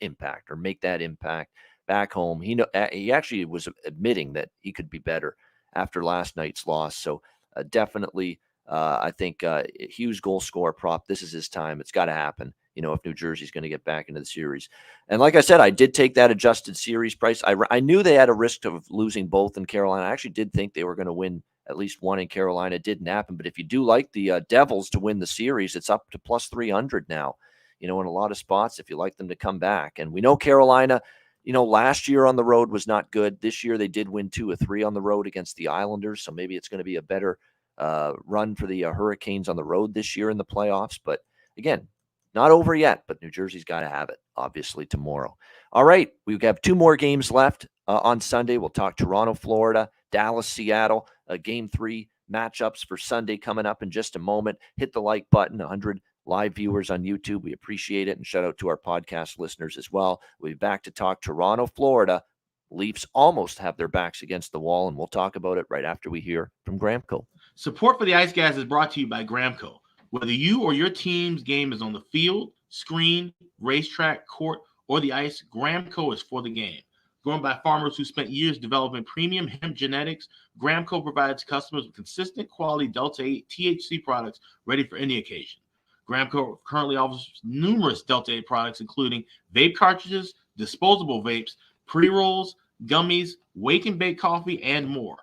[SPEAKER 2] impact or make that impact back home. He actually was admitting that he could be better after last night's loss. So definitely, I think Hughes goal score prop. This is his time. It's got to happen. If New Jersey's going to get back into the series. And like I said, I did take that adjusted series price. I knew they had a risk of losing both in Carolina. I actually did think they were going to win at least one in Carolina. It didn't happen. But if you do like the Devils to win the series, it's up to plus 300 now, in a lot of spots if you like them to come back. And we know Carolina, last year on the road was not good. This year they did win 2 of 3 on the road against the Islanders. So maybe it's going to be a better run for the Hurricanes on the road this year in the playoffs. But again, not over yet, but New Jersey's got to have it, obviously, tomorrow. All right, we have 2 more games left on Sunday. We'll talk Toronto, Florida, Dallas, Seattle, game 3 matchups for Sunday coming up in just a moment. Hit the like button, 100 live viewers on YouTube. We appreciate it, and shout out to our podcast listeners as well. We'll be back to talk Toronto, Florida. Leafs almost have their backs against the wall, and we'll talk about it right after we hear from Gramco.
[SPEAKER 3] Support for the Ice Guys is brought to you by Gramco. Whether you or your team's game is on the field, screen, racetrack, court, or the ice, Gramco is for the game. Grown by farmers who spent years developing premium hemp genetics, Gramco provides customers with consistent quality Delta 8 THC products ready for any occasion. Gramco currently offers numerous Delta 8 products, including vape cartridges, disposable vapes, pre-rolls, gummies, wake and bake coffee, and more.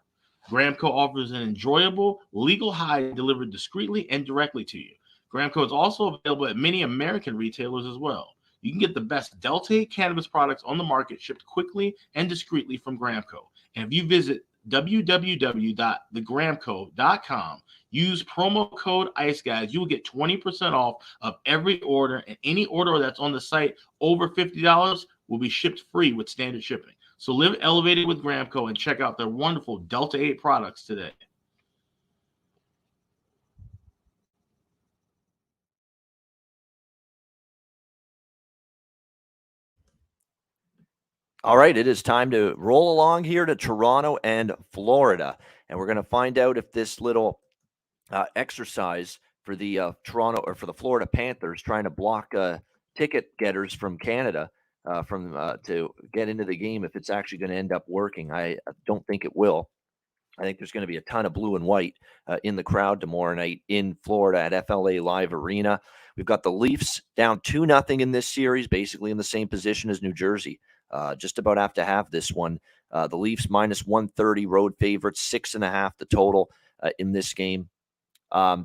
[SPEAKER 3] Gramco offers an enjoyable, legal high delivered discreetly and directly to you. Gramco is also available at many American retailers as well. You can get the best Delta 8 cannabis products on the market shipped quickly and discreetly from Gramco. And if you visit www.thegramco.com, use promo code ICEGUYS, you will get 20% off of every order, and any order that's on the site over $50 will be shipped free with standard shipping. So live elevated with Gramco and check out their wonderful Delta 8 products today.
[SPEAKER 2] All right, it is time to roll along here to Toronto and Florida. And we're going to find out if this little exercise for the Toronto or for the Florida Panthers trying to block ticket getters from Canada to get into the game, if it's actually going to end up working. I don't think it will. I think there's going to be a ton of blue and white in the crowd tomorrow night in Florida at FLA Live Arena. We've got the Leafs down 2-0 in this series, basically in the same position as New Jersey. Just about have to have this one. The Leafs minus 130 road favorites, 6.5 the total in this game.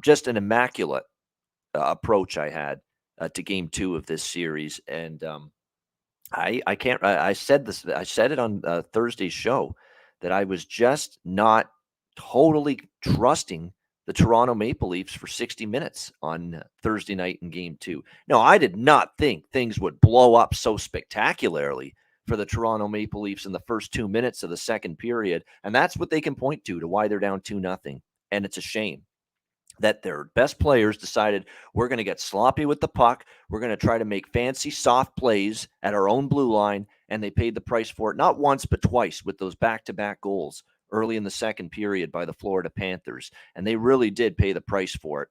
[SPEAKER 2] Just an immaculate approach I had to game 2 of this series. And I said it on Thursday's show that I was just not totally trusting the Toronto Maple Leafs for 60 minutes on Thursday night in game 2. No, I did not think things would blow up so spectacularly for the Toronto Maple Leafs in the first 2 minutes of the second period. And that's what they can point to why they're down 2-0. And it's a shame that their best players decided we're going to get sloppy with the puck. We're going to try to make fancy, soft plays at our own blue line. And they paid the price for it, not once, but twice with those back-to-back goals early in the second period by the Florida Panthers. And they really did pay the price for it,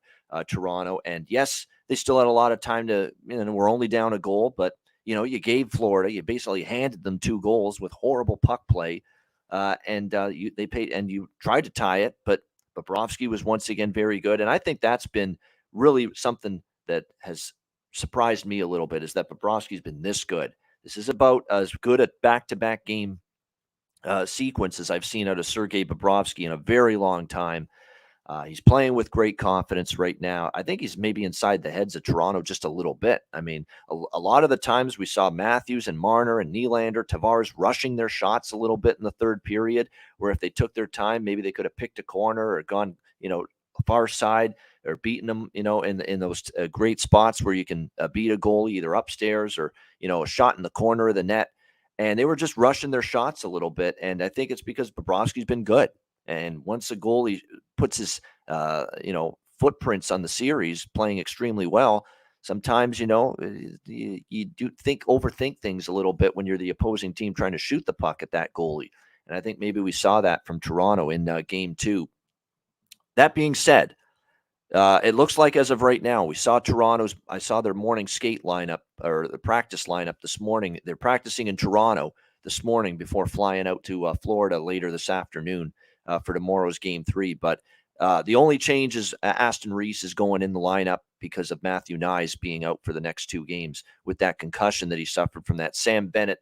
[SPEAKER 2] Toronto. And yes, they still had a lot of time to, we're only down a goal, but, you gave Florida, you basically handed them 2 goals with horrible puck play. They paid, and you tried to tie it, but Bobrovsky was once again very good. And I think that's been really something that has surprised me a little bit, is that Bobrovsky's been this good. This is about as good a back-to-back game sequence as I've seen out of Sergei Bobrovsky in a very long time. He's playing with great confidence right now. I think he's maybe inside the heads of Toronto just a little bit. I mean, a lot of the times we saw Matthews and Marner and Nylander, Tavares rushing their shots a little bit in the third period, where if they took their time, maybe they could have picked a corner or gone, far side, or beaten them, in those great spots where you can beat a goalie either upstairs or, a shot in the corner of the net. And they were just rushing their shots a little bit. And I think it's because Bobrovsky's been good. And once a goalie puts his, footprints on the series, playing extremely well, sometimes, you do overthink things a little bit when you're the opposing team trying to shoot the puck at that goalie. And I think maybe we saw that from Toronto in Game 2. That being said, it looks like as of right now, I saw their morning skate lineup, or the practice lineup this morning. They're practicing in Toronto this morning before flying out to Florida later this afternoon for tomorrow's Game 3. But the only change is Aston Reese is going in the lineup because of Matthew Nyes being out for the next 2 games with that concussion that he suffered from that Sam Bennett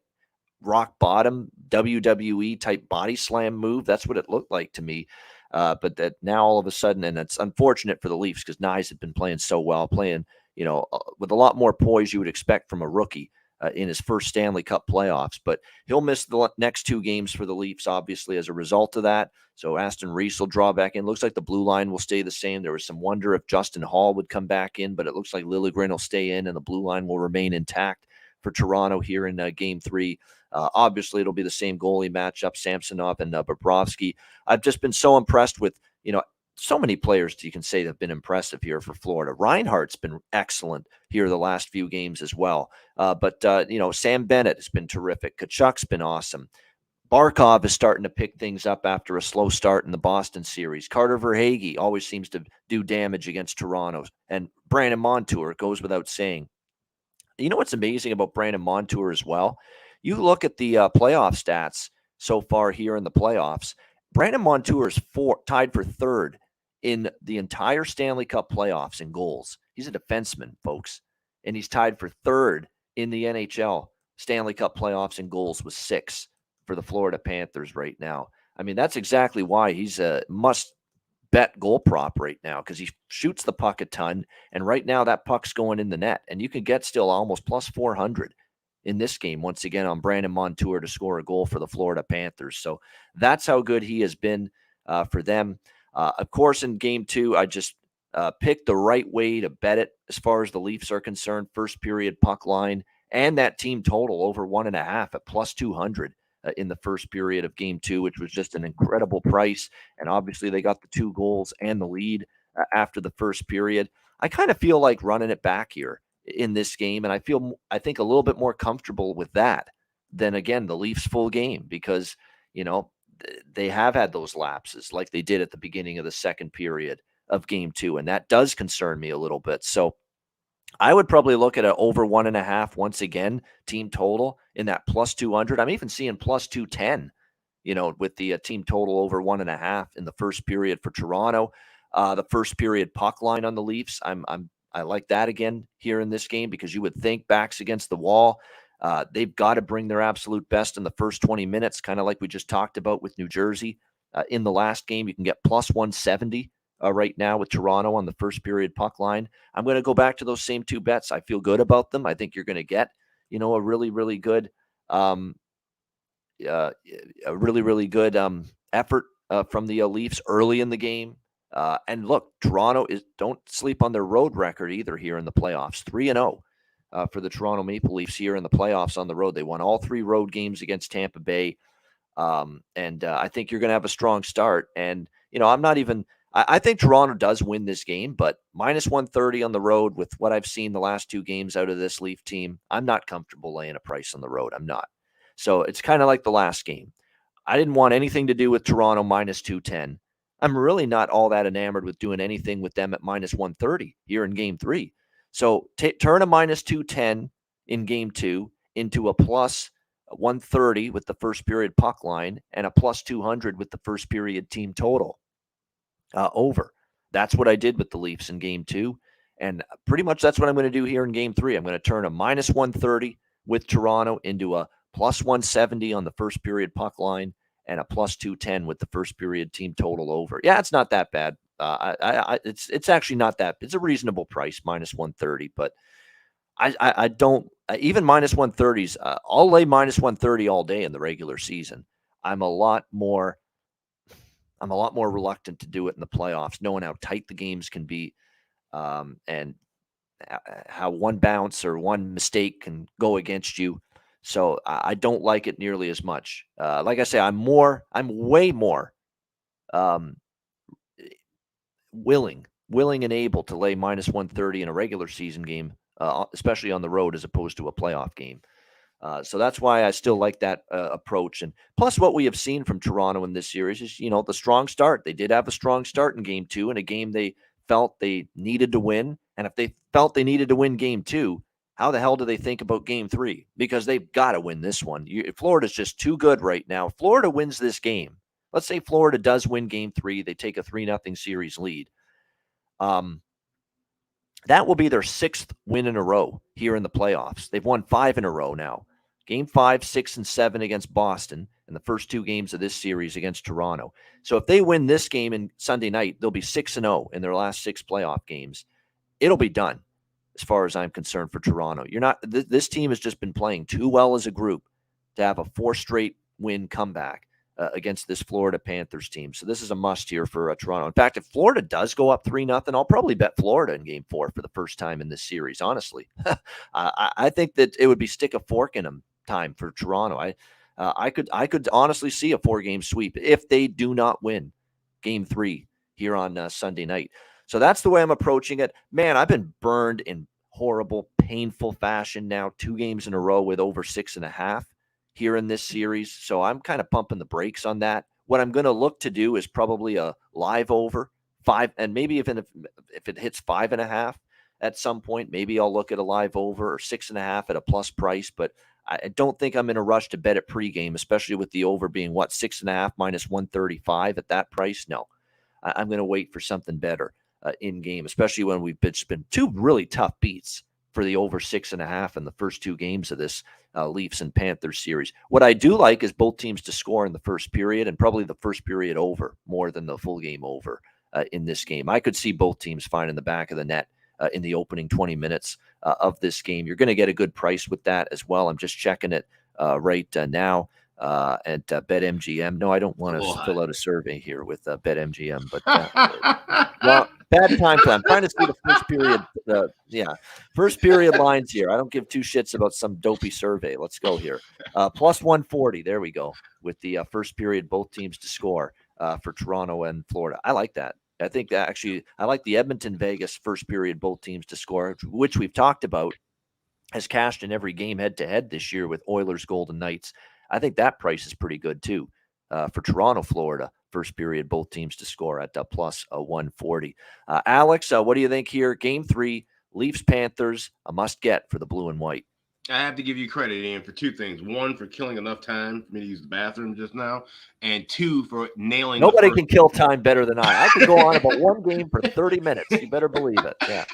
[SPEAKER 2] rock bottom WWE type body slam move. That's what it looked like to me. But that now all of a sudden, and it's unfortunate for the Leafs because Nyes had been playing so well, playing, with a lot more poise you would expect from a rookie in his first Stanley Cup playoffs. But he'll miss the next 2 games for the Leafs, obviously, as a result of that. So Aston Reese will draw back in. Looks like the blue line will stay the same. There was some wonder if Justin Hall would come back in, but it looks like Liljegren will stay in and the blue line will remain intact for Toronto here in Game 3. Obviously, it'll be the same goalie matchup, Samsonov and Bobrovsky. I've just been so impressed with, so many players you can say that have been impressive here for Florida. Reinhart's been excellent here the last few games as well. But Sam Bennett has been terrific. Tkachuk's been awesome. Barkov is starting to pick things up after a slow start in the Boston series. Carter Verhaeghe always seems to do damage against Toronto. And Brandon Montour, goes without saying. You know what's amazing about Brandon Montour as well? You look at the playoff stats so far here in the playoffs. Brandon Montour is tied for 3rd in the entire Stanley Cup playoffs in goals. He's a defenseman, folks, and he's tied for 3rd in the NHL Stanley Cup playoffs in goals with 6 for the Florida Panthers right now. I mean, that's exactly why he's a must-bet goal prop right now, because he shoots the puck a ton, and right now that puck's going in the net, and you can get still almost plus 400 in this game, once again, on Brandon Montour to score a goal for the Florida Panthers. So that's how good he has been for them. Of course, in Game 2, I just picked the right way to bet it as far as the Leafs are concerned. First period puck line and that team total over 1.5 at plus 200 in the first period of Game 2, which was just an incredible price. And obviously they got the 2 goals and the lead after the first period. I kind of feel like running it back here in this game, and I think a little bit more comfortable with that than, again, the Leafs full game, because they have had those lapses like they did at the beginning of the second period of Game 2, and that does concern me a little bit. So I would probably look at an over 1.5 once again, team total in that plus 200. I'm even seeing plus 210, with the team total over 1.5 in the first period for Toronto. The first period puck line on the Leafs, I like that again here in this game, because you would think backs against the wall. They've got to bring their absolute best in the first 20 minutes, kind of like we just talked about with New Jersey. In the last game, you can get plus 170 right now with Toronto on the first period puck line. I'm going to go back to those same 2 bets. I feel good about them. I think you're going to get, a really, really good, effort from the Leafs early in the game. And look, Toronto don't sleep on their road record either here in the playoffs. 3-0 for the Toronto Maple Leafs here in the playoffs on the road. They won all 3 road games against Tampa Bay. And I think you're going to have a strong start. And, I'm not even – I think Toronto does win this game, but minus 130 on the road with what I've seen the last 2 games out of this Leaf team, I'm not comfortable laying a price on the road. I'm not. So it's kind of like the last game. I didn't want anything to do with Toronto minus 210. I'm really not all that enamored with doing anything with them at minus 130 here in game 3. So turn a minus 210 in game 2 into a plus 130 with the first period puck line and a plus 200 with the first period team total over. That's what I did with the Leafs in game 2. And pretty much that's what I'm going to do here in game 3. I'm going to turn a minus 130 with Toronto into a plus 170 on the first period puck line and a plus 210 with the first period team total over. Yeah, it's not that bad. It's actually not that. It's a reasonable price, minus 130. But I don't even minus 130s. I'll lay minus 130 all day in the regular season. I'm a lot more reluctant to do it in the playoffs, knowing how tight the games can be, and how one bounce or one mistake can go against you. So I don't like it nearly as much. Like I say, I'm way more willing and able to lay minus 130 in a regular season game, especially on the road, as opposed to a playoff game. So that's why I still like that approach. And plus what we have seen from Toronto in this series is, the strong start. They did have a strong start in game 2, in a game they felt they needed to win. And if they felt they needed to win game 2, how the hell do they think about game 3? Because they've got to win this one. Florida's just too good right now. If Florida wins this game, let's say Florida does win game 3, they take a 3-0 series lead. That will be their 6th win in a row here in the playoffs. They've won 5 in a row now. Game 5, 6, and 7 against Boston, and the first 2 games of this series against Toronto. So if they win this game in Sunday night, they'll be 6-0 in their last 6 playoff games. It'll be done, as far as I'm concerned, for Toronto. This team has just been playing too well as a group to have a 4 straight win comeback against this Florida Panthers team. So this is a must here for Toronto. In fact, if Florida does go up 3-0, I'll probably bet Florida in game 4 for the first time in this series, honestly. I think that it would be stick a fork in them time for Toronto. I could honestly see a 4-game sweep if they do not win game 3 here on Sunday night. So that's the way I'm approaching it. Man, I've been burned in horrible, painful fashion now 2 games in a row with over 6.5 here in this series. So I'm kind of pumping the brakes on that. What I'm going to look to do is probably a live over 5, and maybe even if it hits 5.5 at some point, maybe I'll look at a live over, or 6.5 at a plus price. But I don't think I'm in a rush to bet at pregame, especially with the over being 6.5 minus 135 at that price. No, I'm going to wait for something better in game, especially when we've been 2 really tough beats for the over 6.5 in the first 2 games of this Leafs and Panthers series. What I do like is both teams to score in the first period, and probably the first period over more than the full game over in this game. I could see both teams finding the back of the net in the opening 20 minutes of this game. You're going to get a good price with that as well. I'm just checking it right now at BetMGM. No, I don't want to fill out a survey here with BetMGM, but well, bad time plan. I'm trying to see the first period. First period lines here. I don't give 2 shits about some dopey survey. Let's go here. Plus 140. There we go. With the first period, both teams to score for Toronto and Florida. I like that. I think that actually, I like the Edmonton Vegas first period, both teams to score, which we've talked about, has cashed in every game head to head this year with Oilers Golden Knights. I think that price is pretty good too for Toronto, Florida. First period, both teams to score at plus 140. Alex, what do you think here? Game 3, Leafs Panthers, a must get for the blue and white.
[SPEAKER 3] I have to give you credit, Ian, for 2 things. 1, for killing enough time for me to use the bathroom just now, and 2, for nailing.
[SPEAKER 2] Nobody can kill time better than I could go on about one game for 30 minutes. You better believe it. Yeah.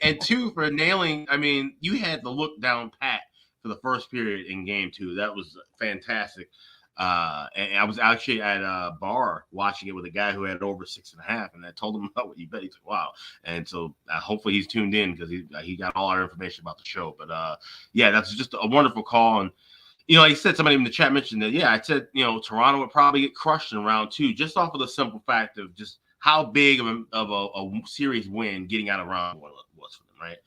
[SPEAKER 3] And 2, for nailing. I mean, you had the look down pat for the first period in game 2. That was fantastic. And I was actually at a bar watching it with a guy who had over 6.5, and I told him about what you bet. He's like, wow. And so hopefully he's tuned in, because he got all our information about the show. But yeah, that's just a wonderful call. And, like you said, somebody in the chat mentioned that, I said, Toronto would probably get crushed in round 2, just off of the simple fact of just how big of a series win getting out of round 1 was for them, right?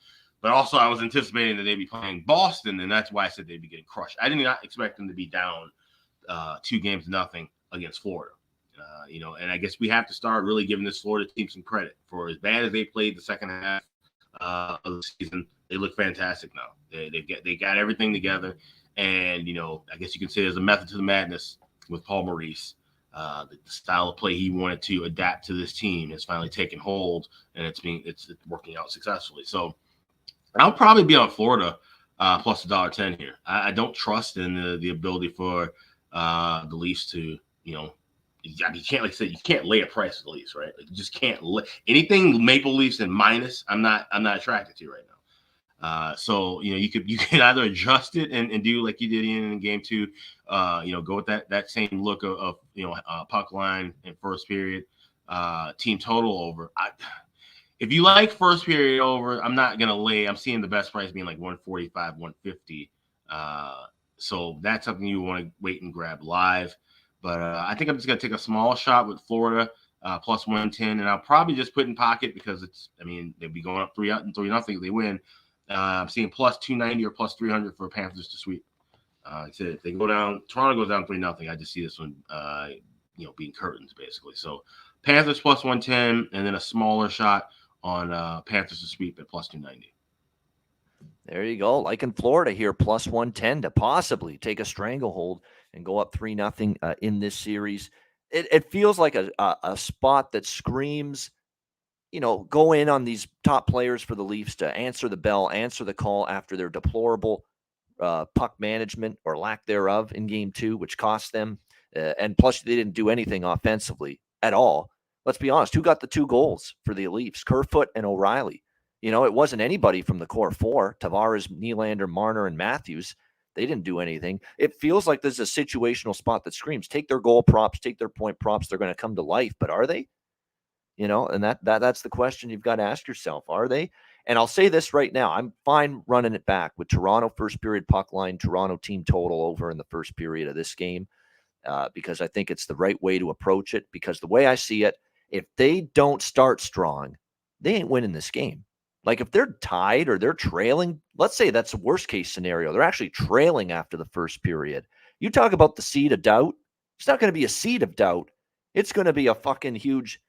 [SPEAKER 3] But also, I was anticipating that they'd be playing Boston, and that's why I said they'd be getting crushed. I did not expect them to be down 2-0 against Florida. And I guess we have to start really giving this Florida team some credit for as bad as they played the second half of the season. They look fantastic now. They got everything together, and I guess you can say there's a method to the madness with Paul Maurice. The style of play he wanted to adapt to this team has finally taken hold, and it's working out successfully. So I'll probably be on Florida plus $1.10 here. I don't trust in the ability for the Leafs to, you can't, like I said, you can't lay a price with the Leafs, right? Like, you just can't anything Maple Leafs and minus. I'm not attracted to right now. So you can either adjust it and do like you did in game 2, go with that same look of puck line in first period, team total over. If you like first period over, I'm not gonna lay. I'm seeing the best price being like 145, 150. So that's something you want to wait and grab live. But I think I'm just gonna take a small shot with Florida plus 110, and I'll probably just put in pocket because they'll be going up 3-0 if they win. I'm seeing plus 290 or plus 300 for Panthers to sweep. If they go down, Toronto goes down 3-0. I just see this one, being curtains basically. So Panthers plus 110, and then a smaller shot on Panthers to sweep at plus 290.
[SPEAKER 2] There you go. Like in Florida here, plus 110 to possibly take a stranglehold and go up 3-0 in this series. It feels like a spot that screams, go in on these top players for the Leafs to answer the bell, answer the call after their deplorable puck management or lack thereof in game 2, which cost them. And plus, they didn't do anything offensively at all. Let's be honest. Who got the 2 goals for the Leafs? Kerfoot and O'Reilly. It wasn't anybody from the core 4, Tavares, Nylander, Marner, and Matthews. They didn't do anything. It feels like this is a situational spot that screams, take their goal props, take their point props. They're going to come to life, but are they? And that's the question you've got to ask yourself. Are they? And I'll say this right now. I'm fine running it back with Toronto first period puck line, Toronto team total over in the first period of this game because I think it's the right way to approach it. Because the way I see it, if they don't start strong, they ain't winning this game. Like if they're tied or they're trailing, let's say that's a worst case scenario. They're actually trailing after the first period. You talk about the seed of doubt. It's not going to be a seed of doubt. It's going to be a fucking huge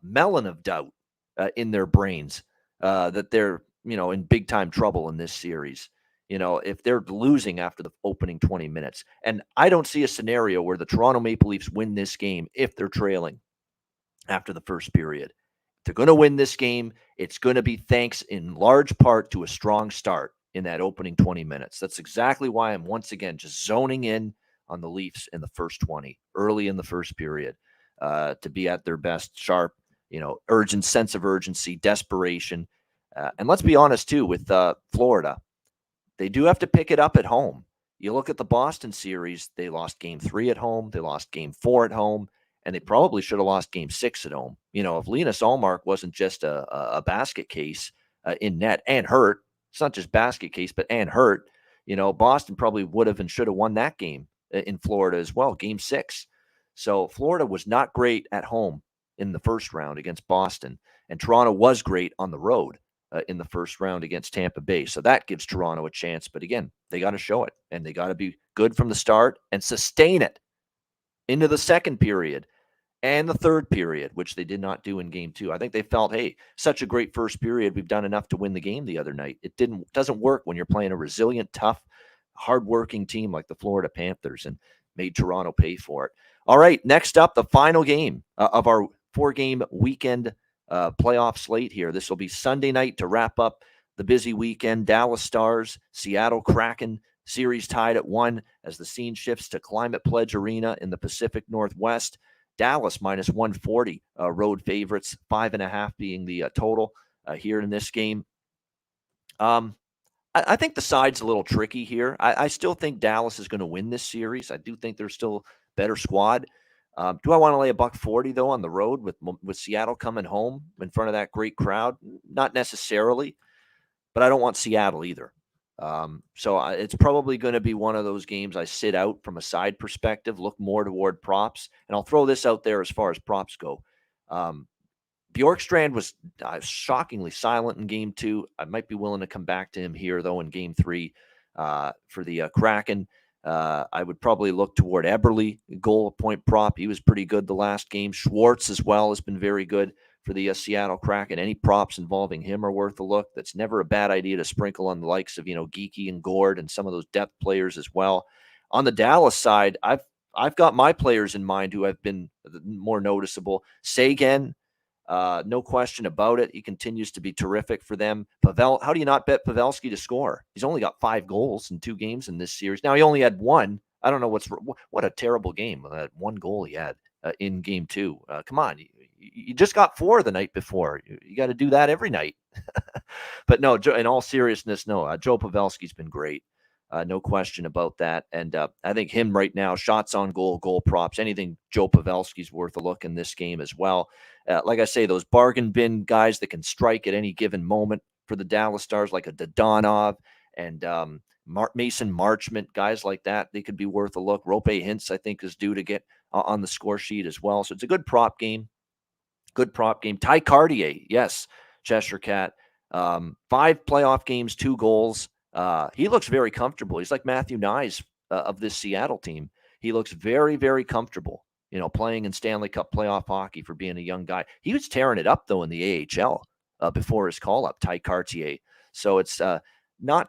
[SPEAKER 2] melon of doubt in their brains that they're, in big time trouble in this series. If they're losing after the opening 20 minutes. And I don't see a scenario where the Toronto Maple Leafs win this game if they're trailing after the first period. They're going to win this game. It's going to be thanks in large part to a strong start in that opening 20 minutes. That's exactly why I'm once again just zoning in on the Leafs in the first 20, early in the first period, to be at their best, sharp, urgent sense of urgency, desperation. And let's be honest, too, with Florida, they do have to pick it up at home. You look at the Boston series, they lost game 3 at home. They lost game 4 at home. And they probably should have lost game 6 at home. If Linus Ullmark wasn't just a basket case in net and hurt, it's not just basket case, but and hurt, Boston probably would have and should have won that game in Florida as well, game 6. So Florida was not great at home in the first round against Boston, and Toronto was great on the road in the first round against Tampa Bay. So that gives Toronto a chance. But again, they got to show it, and they got to be good from the start and sustain it into the second period and the third period, which they did not do in game 2. I think they felt, hey, such a great first period. We've done enough to win the game the other night. It doesn't work when you're playing a resilient, tough, hardworking team like the Florida Panthers, and made Toronto pay for it. All right, next up, the final game of our 4-game weekend playoff slate here. This will be Sunday night to wrap up the busy weekend. Dallas Stars, Seattle Kraken, series tied at 1 as the scene shifts to Climate Pledge Arena in the Pacific Northwest. Dallas minus 140 road favorites, 5.5 being the total here in this game. I think the side's a little tricky here. I still think Dallas is going to win this series. I do think they're still better squad. Do I want to lay $140 though on the road with Seattle coming home in front of that great crowd? Not necessarily, but I don't want Seattle either. So it's probably going to be one of those games I sit out from a side perspective, look more toward props. And I'll throw this out there as far as props go. Bjorkstrand was shockingly silent in game 2. I might be willing to come back to him here, though, in game 3 for the Kraken. I would probably look toward Eberle, goal point prop. He was pretty good the last game. Schwartz as well has been very good for the Seattle Kraken. Any props involving him are worth a look. That's never a bad idea to sprinkle on the likes of, Geeky and Gord and some of those depth players as well. On the Dallas side, I've got my players in mind who have been more noticeable. Sagan, no question about it. He continues to be terrific for them. Pavel, how do you not bet Pavelski to score? He's only got 5 goals in 2 games in this series. Now, he only had 1. I don't know what a terrible game. That 1 goal he had in game 2. Come on. You just got 4 the night before. You got to do that every night. But no, in all seriousness, no. Joe Pavelski's been great. No question about that. And I think him right now, shots on goal, goal props, anything Joe Pavelski's worth a look in this game as well. Like I say, those bargain bin guys that can strike at any given moment for the Dallas Stars, like a Dodonov and Mason Marchment, guys like that, they could be worth a look. Rope Hintz, I think, is due to get on the score sheet as well. So it's a good prop game. Good prop game. Ty Cartier, yes, Cheshire Cat. 5 playoff games, 2 goals. He looks very comfortable. He's like Matthew Nyes of this Seattle team. He looks very, very comfortable, playing in Stanley Cup playoff hockey for being a young guy. He was tearing it up, though, in the AHL before his call-up, Ty Cartier. So it's not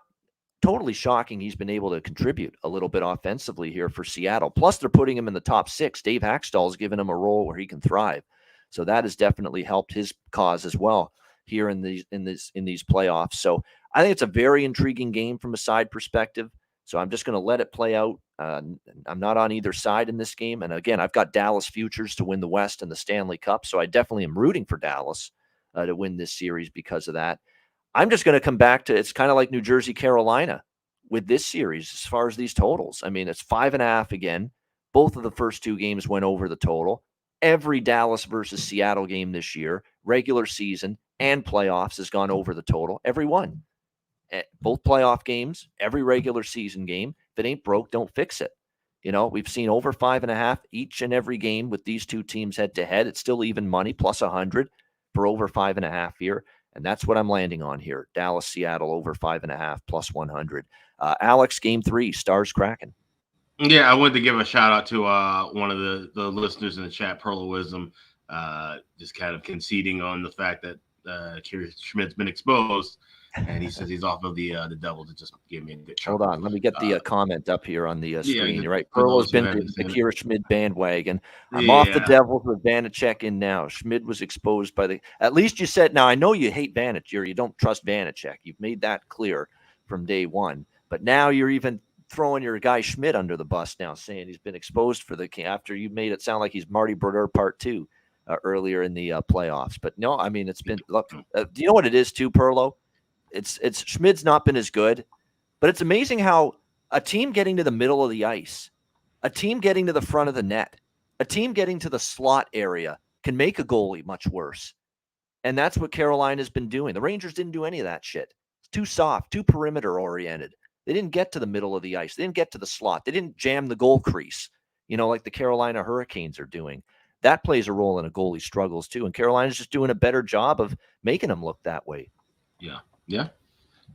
[SPEAKER 2] totally shocking he's been able to contribute a little bit offensively here for Seattle. Plus, they're putting him in the top 6. Dave Hackstall's given him a role where he can thrive. So that has definitely helped his cause as well here in these playoffs. So I think it's a very intriguing game from a side perspective. So I'm just going to let it play out. I'm not on either side in this game. And again, I've got Dallas futures to win the West and the Stanley Cup. So I definitely am rooting for Dallas to win this series because of that. I'm just going to come back to, it's kind of like New Jersey, Carolina with this series as far as these totals. I mean, it's 5.5 again. Both of the first 2 games went over the total. Every Dallas versus Seattle game this year, regular season and playoffs, has gone over the total. Every one. Both playoff games, every regular season game. If it ain't broke, don't fix it. We've seen over 5.5 each and every game with these 2 teams head to head. It's still even money, plus 100 for over 5.5 here. And that's what I'm landing on here. Dallas, Seattle over 5.5 plus 100. Alex, game 3, Stars Kraken.
[SPEAKER 3] Yeah, I wanted to give a shout out to one of the listeners in the chat, Pearl of Wisdom, just kind of conceding on the fact that Kerry Schmidt's been exposed, and he says he's off of the Devils. It just gave me a good shout.
[SPEAKER 2] Hold on, let me get the comment up here on the screen. Yeah, you're right. Pearl has been the Kira Schmid bandwagon. I'm off the Devils with Vanacek in now. Schmid was exposed by the. At least you said. Now I know you hate Vanacek. You don't trust Vanacek. You've made that clear from day one. But now you're even throwing your guy Schmidt under the bus now, saying he's been exposed for the after you made it sound like he's Marty Brodeur part 2 earlier in the playoffs. But no, I mean, it's been look. Do you know what it is too, Perlo? It's Schmidt's not been as good, but it's amazing how a team getting to the middle of the ice, a team getting to the front of the net, a team getting to the slot area can make a goalie much worse. And that's what Carolina's been doing. The Rangers didn't do any of that shit. It's too soft, too perimeter oriented. They didn't get to the middle of the ice. They didn't get to the slot. They didn't jam the goal crease, like the Carolina Hurricanes are doing. That plays a role in a goalie struggles too. And Carolina's just doing a better job of making them look that way.
[SPEAKER 3] Yeah.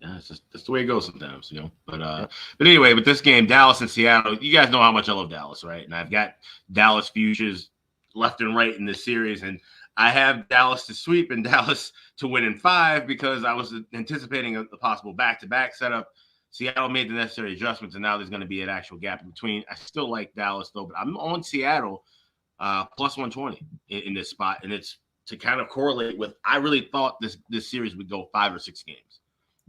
[SPEAKER 3] It's just that's the way it goes sometimes, But anyway, with this game, Dallas and Seattle, you guys know how much I love Dallas, right? And I've got Dallas futures left and right in this series, and I have Dallas to sweep and Dallas to win in 5 because I was anticipating a possible back-to-back setup. Seattle made the necessary adjustments, and now there's going to be an actual gap in between. I still like Dallas, though, but I'm on Seattle plus 120 in this spot, and it's to kind of correlate with I really thought this series would go 5 or 6 games.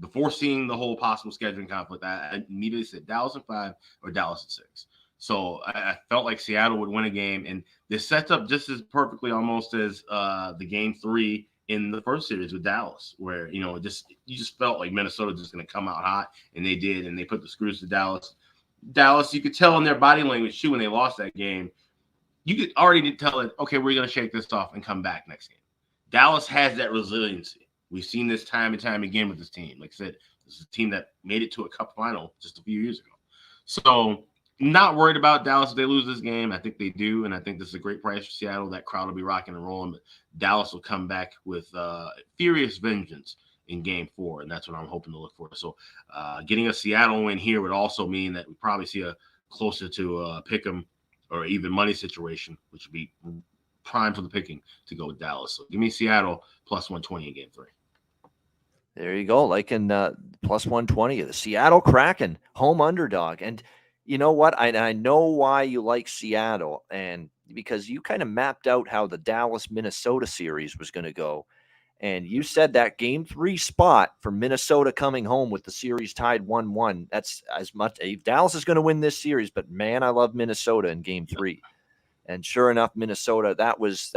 [SPEAKER 3] Before seeing the whole possible scheduling conflict, I immediately said Dallas in 5 or Dallas in 6. So I felt like Seattle would win a game, and this sets up just as perfectly almost as the game 3 in the first series with Dallas, where you just felt like Minnesota was just going to come out hot, and they did, and they put the screws to Dallas. Dallas, you could tell in their body language too when they lost that game. You could already tell it. Okay, we're going to shake this off and come back next game. Dallas has that resiliency. We've seen this time and time again with this team. Like I said, this is a team that made it to a cup final just a few years ago. So Not worried about Dallas if they lose this game. I think they do, and I think this is a great price for Seattle. That crowd will be rocking and rolling, but Dallas will come back with furious vengeance in Game 4, and that's what I'm hoping to look for. So, getting a Seattle win here would also mean that we probably see a closer to a pick 'em or even money situation, which would be prime for the picking to go with Dallas. So, give me Seattle plus 120 in Game 3.
[SPEAKER 2] There you go. Like in plus 120, the Seattle Kraken, home underdog. And you know what? I know why you like Seattle, and because you kind of mapped out how the Dallas-Minnesota series was going to go. And you said that Game 3 spot for Minnesota coming home with the series tied 1-1. That's as much. Dallas is going to win this series, but man, I love Minnesota in Game 3. And sure enough, Minnesota, that was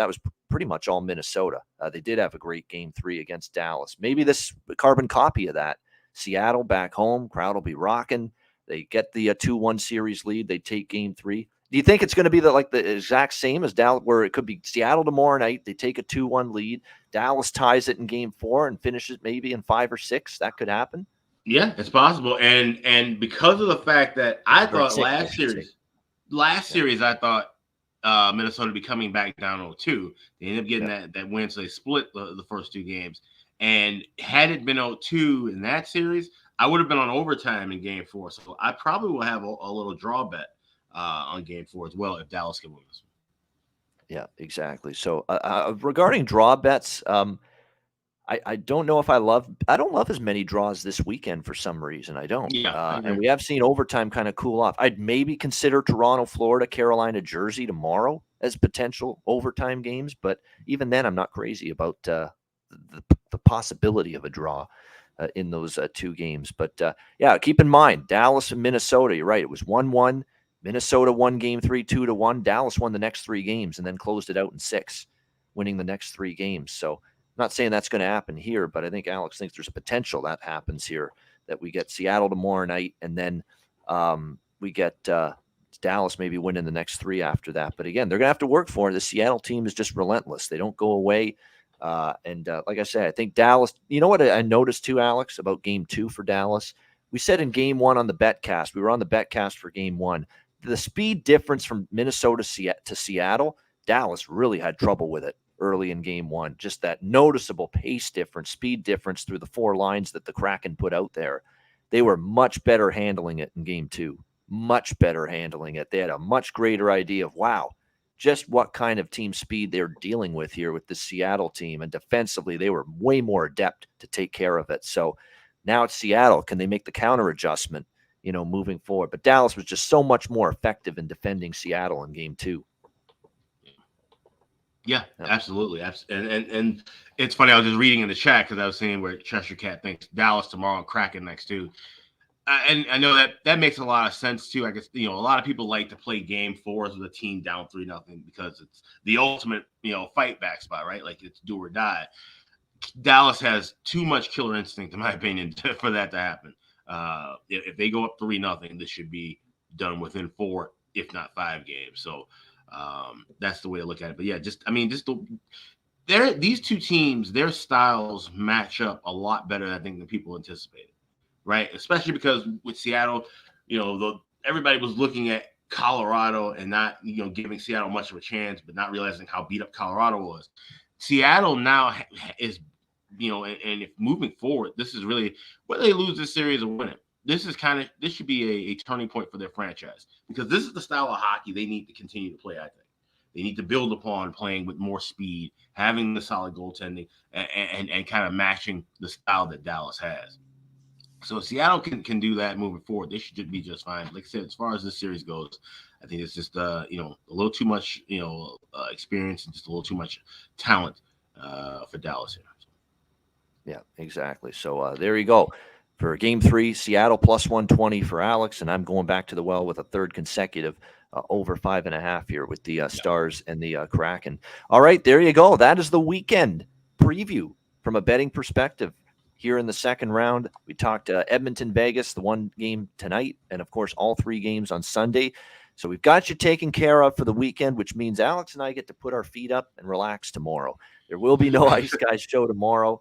[SPEAKER 2] pretty much all Minnesota. They did have a great Game 3 against Dallas. Maybe this carbon copy of that. Seattle back home, crowd will be rocking. They get the 2-1 series lead. They take Game 3. Do you think it's going to be the exact same as Dallas, where it could be Seattle tomorrow night? They take a 2-1 lead. Dallas ties it in Game 4 and finishes maybe in 5 or 6. That could happen.
[SPEAKER 3] Yeah, it's possible. And because of the fact that I thought last series, I thought Minnesota would be coming back down 0-2. They ended up getting that win, so they split the first 2 games. And had it been 0-2 in that series, I would have been on overtime in Game 4. So I probably will have a little draw bet on Game 4 as well if Dallas can win this one.
[SPEAKER 2] Yeah, exactly. So regarding draw bets, I don't know if I don't love as many draws this weekend for some reason. I don't.
[SPEAKER 3] Yeah,
[SPEAKER 2] and we have seen overtime kind of cool off. I'd maybe consider Toronto, Florida, Carolina, Jersey tomorrow as potential overtime games, but even then, I'm not crazy about the possibility of a draw in those 2 games. But yeah, keep in mind Dallas and Minnesota. You're right; it was 1-1. Minnesota won Game 3 2-1. Dallas won the next 3 games and then closed it out in 6, winning the next 3 games. So I'm not saying that's going to happen here, but I think Alex thinks there's a potential that happens here, that we get Seattle tomorrow night, and then we get Dallas maybe winning the next 3 after that. But again, they're going to have to work for it. The Seattle team is just relentless. They don't go away. And like I said, I think Dallas, you know what I noticed too, Alex, about Game 2 for Dallas? We said in Game 1 on the BetCast, we were on the BetCast for Game 1, the speed difference from Minnesota to Seattle, Dallas really had trouble with it early in Game 1. Just that noticeable pace difference, speed difference through the 4 lines that the Kraken put out there. They were much better handling it in Game 2. Much better handling it. They had a much greater idea of, wow, just what kind of team speed they're dealing with here with the Seattle team. And defensively, they were way more adept to take care of it. So now it's Seattle. Can they make the counter adjustment, moving forward? But Dallas was just so much more effective in defending Seattle in Game 2.
[SPEAKER 3] Yeah, absolutely. And it's funny. I was just reading in the chat because I was seeing where Cheshire Cat thinks Dallas tomorrow and Kraken next too. And I know that makes a lot of sense too. I guess, a lot of people like to play Game 4s with a team down 3-0 because it's the ultimate, fight back spot, right? Like it's do or die. Dallas has too much killer instinct, in my opinion, for that to happen. If they go up 3-0, this should be done within 4, if not 5 games. So that's the way to look at it. But yeah, these 2 teams, their styles match up a lot better, I think, than people anticipated, right? Especially because with Seattle, everybody was looking at Colorado and not, giving Seattle much of a chance, but not realizing how beat up Colorado was. Seattle now is, and if moving forward, this is really whether they lose this series or win it. This should be a turning point for their franchise, because this is the style of hockey they need to continue to play. I think they need to build upon playing with more speed, having the solid goaltending, and kind of matching the style that Dallas has. So if Seattle can do that moving forward, they should be just fine. Like I said, as far as this series goes, I think it's just a little too much experience and just a little too much talent for Dallas here.
[SPEAKER 2] Yeah, exactly. So there you go. For Game 3, Seattle plus 120 for Alex, and I'm going back to the well with a third consecutive over 5.5 here with the Stars and the Kraken. All right, there you go. That is the weekend preview from a betting perspective. Here in the second round, we talked Edmonton, Vegas, the 1 game tonight, and of course, all 3 games on Sunday. So we've got you taken care of for the weekend, which means Alex and I get to put our feet up and relax tomorrow. There will be no Ice Guys show tomorrow.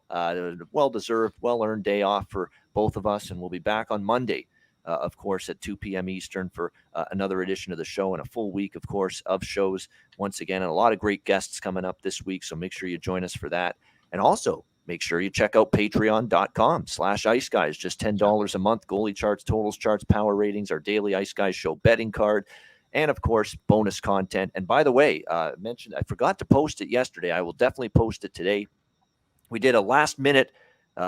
[SPEAKER 2] Well-deserved, well-earned day off for both of us, and we'll be back on Monday of course, at 2 p.m. Eastern for another edition of the show and a full week, of course, of shows once again. And a lot of great guests coming up this week, so make sure you join us for that. And also, make sure you check out patreon.com/Ice Guys. Just $10 a month. Goalie charts, totals charts, power ratings, our daily Ice Guys show betting card, and of course, bonus content. And by the way, I forgot to post it yesterday. I will definitely post it today. We did a last-minute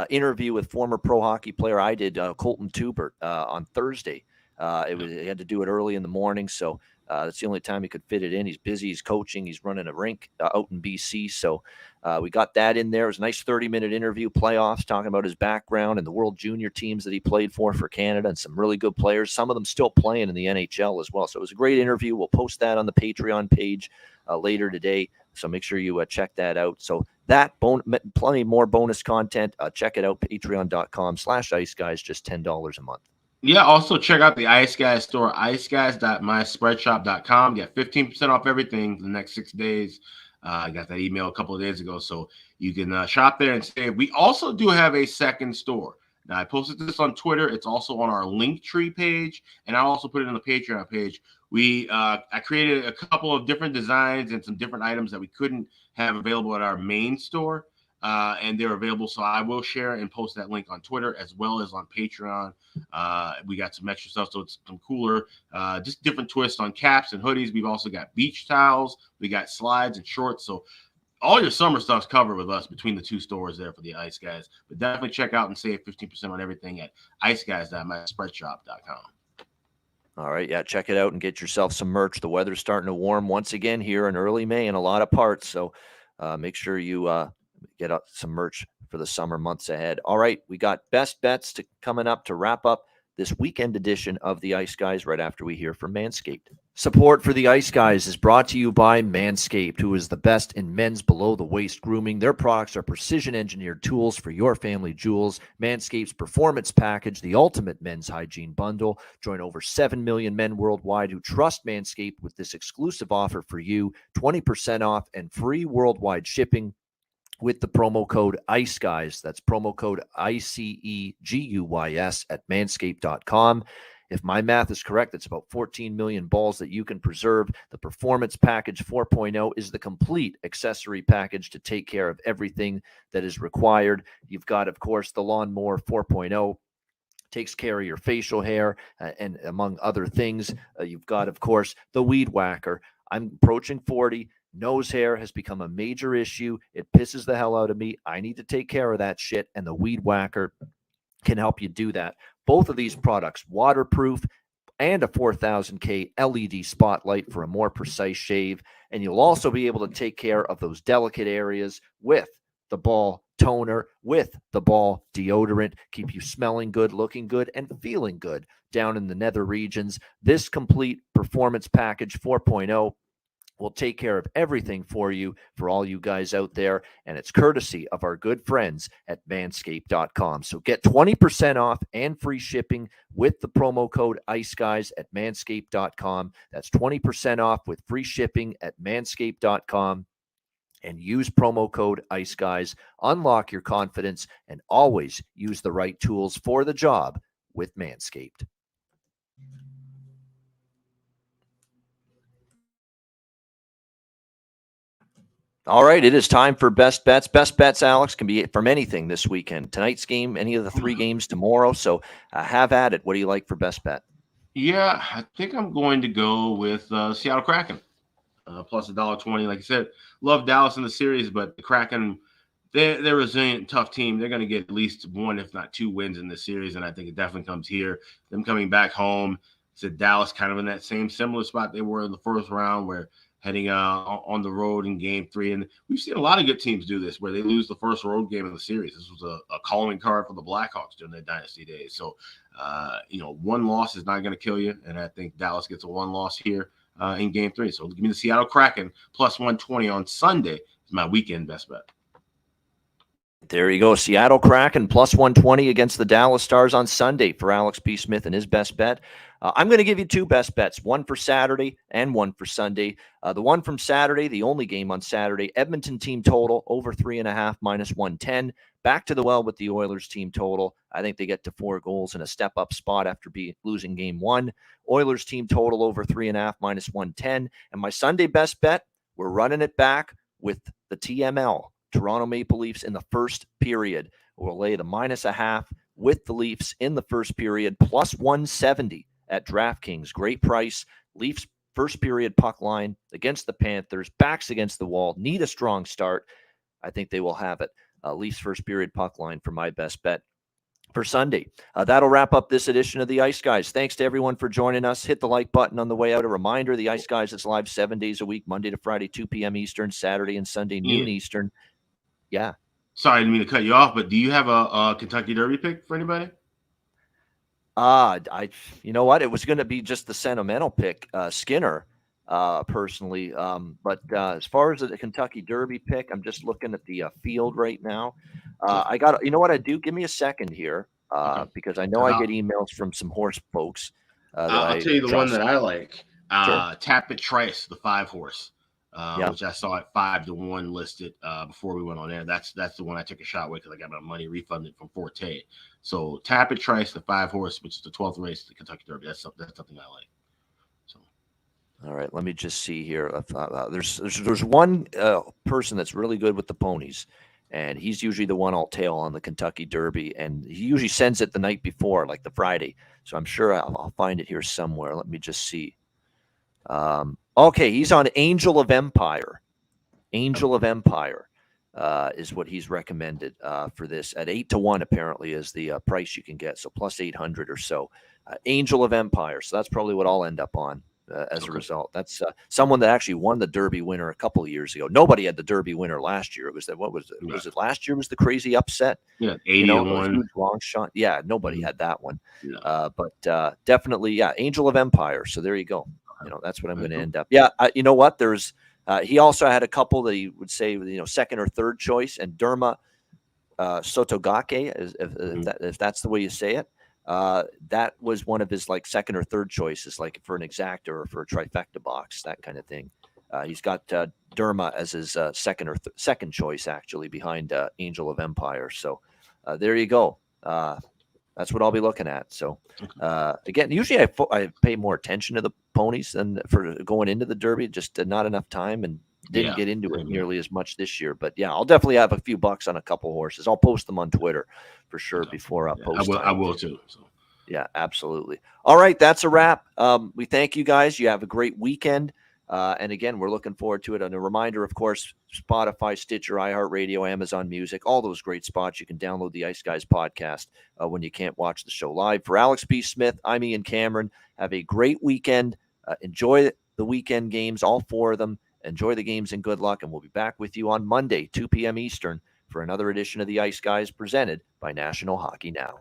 [SPEAKER 2] interview with former pro hockey player. I did Colton Tubert on Thursday. He had to do it early in the morning, so that's the only time he could fit it in. He's busy. He's coaching. He's running a rink out in BC. So we got that in there. It was a nice 30-minute interview, playoffs, talking about his background and the World Junior teams that he played for Canada, and some really good players, some of them still playing in the NHL as well. So it was a great interview. We'll post that on the Patreon page later today. So make sure you check that out. So that, plenty more bonus content. Check it out, patreon.com/Ice Guys, just $10 a month.
[SPEAKER 3] Yeah, also check out the Ice Guys store, iceguys.myspreadsshop.com. Get 15% off everything for the next 6 days. I got that email a couple of days ago, so you can shop there and save. We also do have a second store. Now, I posted this on Twitter. It's also on our Linktree page, and I also put it on the Patreon page. I created a couple of different designs and some different items that we couldn't have available at our main store, and they're available. So I will share and post that link on Twitter as well as on Patreon. We got some extra stuff, so it's some cooler, just different twists on caps and hoodies. We've also got beach towels. We got slides and shorts. So all your summer stuff's covered with us between the two stores there for the Ice Guys. But definitely check out and save 15% on everything at iceguys.myspreadsshop.com.
[SPEAKER 2] All right, yeah, check it out and get yourself some merch. The weather's starting to warm once again here in early May in a lot of parts, so make sure you get some merch for the summer months ahead. All right, we got best bets coming up to wrap up this weekend edition of the Ice Guys right after we hear from Manscaped. Support for the Ice Guys is brought to you by Manscaped, who is the best in men's below-the-waist grooming. Their products are precision-engineered tools for your family jewels. Manscaped's Performance Package, the ultimate men's hygiene bundle. Join over 7 million men worldwide who trust Manscaped with this exclusive offer for you, 20% off and free worldwide shipping with the promo code ICEGUYS. That's promo code ICEGUYS at manscaped.com. If my math is correct, it's about 14 million balls that you can preserve. The Performance Package 4.0 is the complete accessory package to take care of everything that is required. You've got, of course, the Lawnmower 4.0. Takes care of your facial hair and among other things. You've got, of course, the Weed Whacker. I'm approaching 40. Nose hair has become a major issue. It pisses the hell out of me. I need to take care of that shit, and the Weed Whacker can help you do that. Both of these products, waterproof and a 4000K LED spotlight for a more precise shave. And you'll also be able to take care of those delicate areas with the ball toner, with the ball deodorant, keep you smelling good, looking good, and feeling good down in the nether regions. This complete Performance Package 4.0 will take care of everything for you, for all you guys out there, and it's courtesy of our good friends at manscaped.com. So get 20% off and free shipping with the promo code ICEGUYS at manscaped.com. That's 20% off with free shipping at manscaped.com. And use promo code ICEGUYS. Unlock your confidence and always use the right tools for the job with Manscaped. All right, it is time for best bets. Best bets, Alex, can be from anything this weekend. Tonight's game, any of the 3 games tomorrow. So have at it. What do you like for best bet?
[SPEAKER 3] Yeah, I think I'm going to go with Seattle Kraken. Plus $1.20. Like I said, love Dallas in the series, but the Kraken, they're a resilient, tough team. They're going to get at least 1, if not 2 wins in this series, and I think it definitely comes here. Them coming back home. To Dallas kind of in that same similar spot they were in the first round, where heading on the road in game 3. And we've seen a lot of good teams do this, where they lose the first road game of the series. This was a calling card for the Blackhawks during their dynasty days. So, 1 loss is not going to kill you, and I think Dallas gets a 1 loss here in game 3. So give me the Seattle Kraken plus 120 on Sunday is my weekend best bet.
[SPEAKER 2] There you go. Seattle Kraken plus 120 against the Dallas Stars on Sunday for Alex P. Smith and his best bet. I'm going to give you two best bets, one for Saturday and one for Sunday. The one from Saturday, the only game on Saturday, Edmonton team total over 3.5 minus 110. Back to the well with the Oilers team total. I think they get to 4 goals in a step-up spot after losing game 1. Oilers team total over 3.5 minus 110. And my Sunday best bet, we're running it back with the TML. Toronto Maple Leafs in the first period. We'll lay the -0.5 with the Leafs in the first period, plus 170 at DraftKings. Great price. Leafs first period puck line against the Panthers. Backs against the wall. Need a strong start. I think they will have it. Leafs first period puck line for my best bet for Sunday. That'll wrap up this edition of the Ice Guys. Thanks to everyone for joining us. Hit the like button on the way out. A reminder, the Ice Guys is live 7 days a week, Monday to Friday, 2 p.m. Eastern, Saturday and Sunday, noon Eastern. Yeah.
[SPEAKER 3] Sorry, I didn't mean to cut you off, but do you have a Kentucky Derby pick for anybody?
[SPEAKER 2] You know what? It was going to be just the sentimental pick, Skinner, personally. But as far as the Kentucky Derby pick, I'm just looking at the field right now. You know what I do? Give me a second here, because I know I get emails from some horse folks.
[SPEAKER 3] I'll tell you the one that I like.
[SPEAKER 2] Sure.
[SPEAKER 3] Tapit Trice, the 5-horse. Which I saw at 5-1 listed before we went on air. That's the one I took a shot with because I got my money refunded from Forte. So Tapit Trice, the 5-horse, which is the 12th race of the Kentucky Derby. That's something I like. So,
[SPEAKER 2] all right, let me just see here. There's one person that's really good with the ponies, and he's usually the one I'll tail on the Kentucky Derby, and he usually sends it the night before, like the Friday. So I'm sure I'll find it here somewhere. Let me just see. Okay, he's on Angel of Empire. Angel of Empire is what he's recommended for this at 8-1. Apparently, is the price you can get. So plus 800 or so. Angel of Empire. So that's probably what I'll end up on as a result. That's someone that actually won the Derby winner a couple of years ago. Nobody had the Derby winner last year. It was that. What was it? Was it last year? Was the crazy upset?
[SPEAKER 3] Yeah, 80-1.
[SPEAKER 2] Huge long shot. Yeah, nobody had that one. Yeah. But definitely, yeah, Angel of Empire. So there you go. That's what I'm going to end up. Yeah, you know what? There's he also had a couple that he would say, second or third choice, and Derma Sotogake, if that's the way you say it. That was one of his like second or third choices, like for an exacta or for a trifecta box, that kind of thing. He's got Derma as his second choice, actually, behind Angel of Empire. So there you go. That's what I'll be looking at. So, again, usually I pay more attention to the ponies than for going into the Derby. Just not enough time and didn't get into it nearly as much this year. But, yeah, I'll definitely have a few bucks on a couple horses. I'll post them on Twitter for sure before I post
[SPEAKER 3] I will too. So.
[SPEAKER 2] Yeah, absolutely. All right, that's a wrap. We thank you guys. You have a great weekend. And again, we're looking forward to it. And a reminder, of course, Spotify, Stitcher, iHeartRadio, Amazon Music, all those great spots. You can download the Ice Guys podcast when you can't watch the show live. For Alex B. Smith, I'm Ian Cameron. Have a great weekend. Enjoy the weekend games, all 4 of them. Enjoy the games and good luck. And we'll be back with you on Monday, 2 p.m. Eastern, for another edition of the Ice Guys presented by National Hockey Now.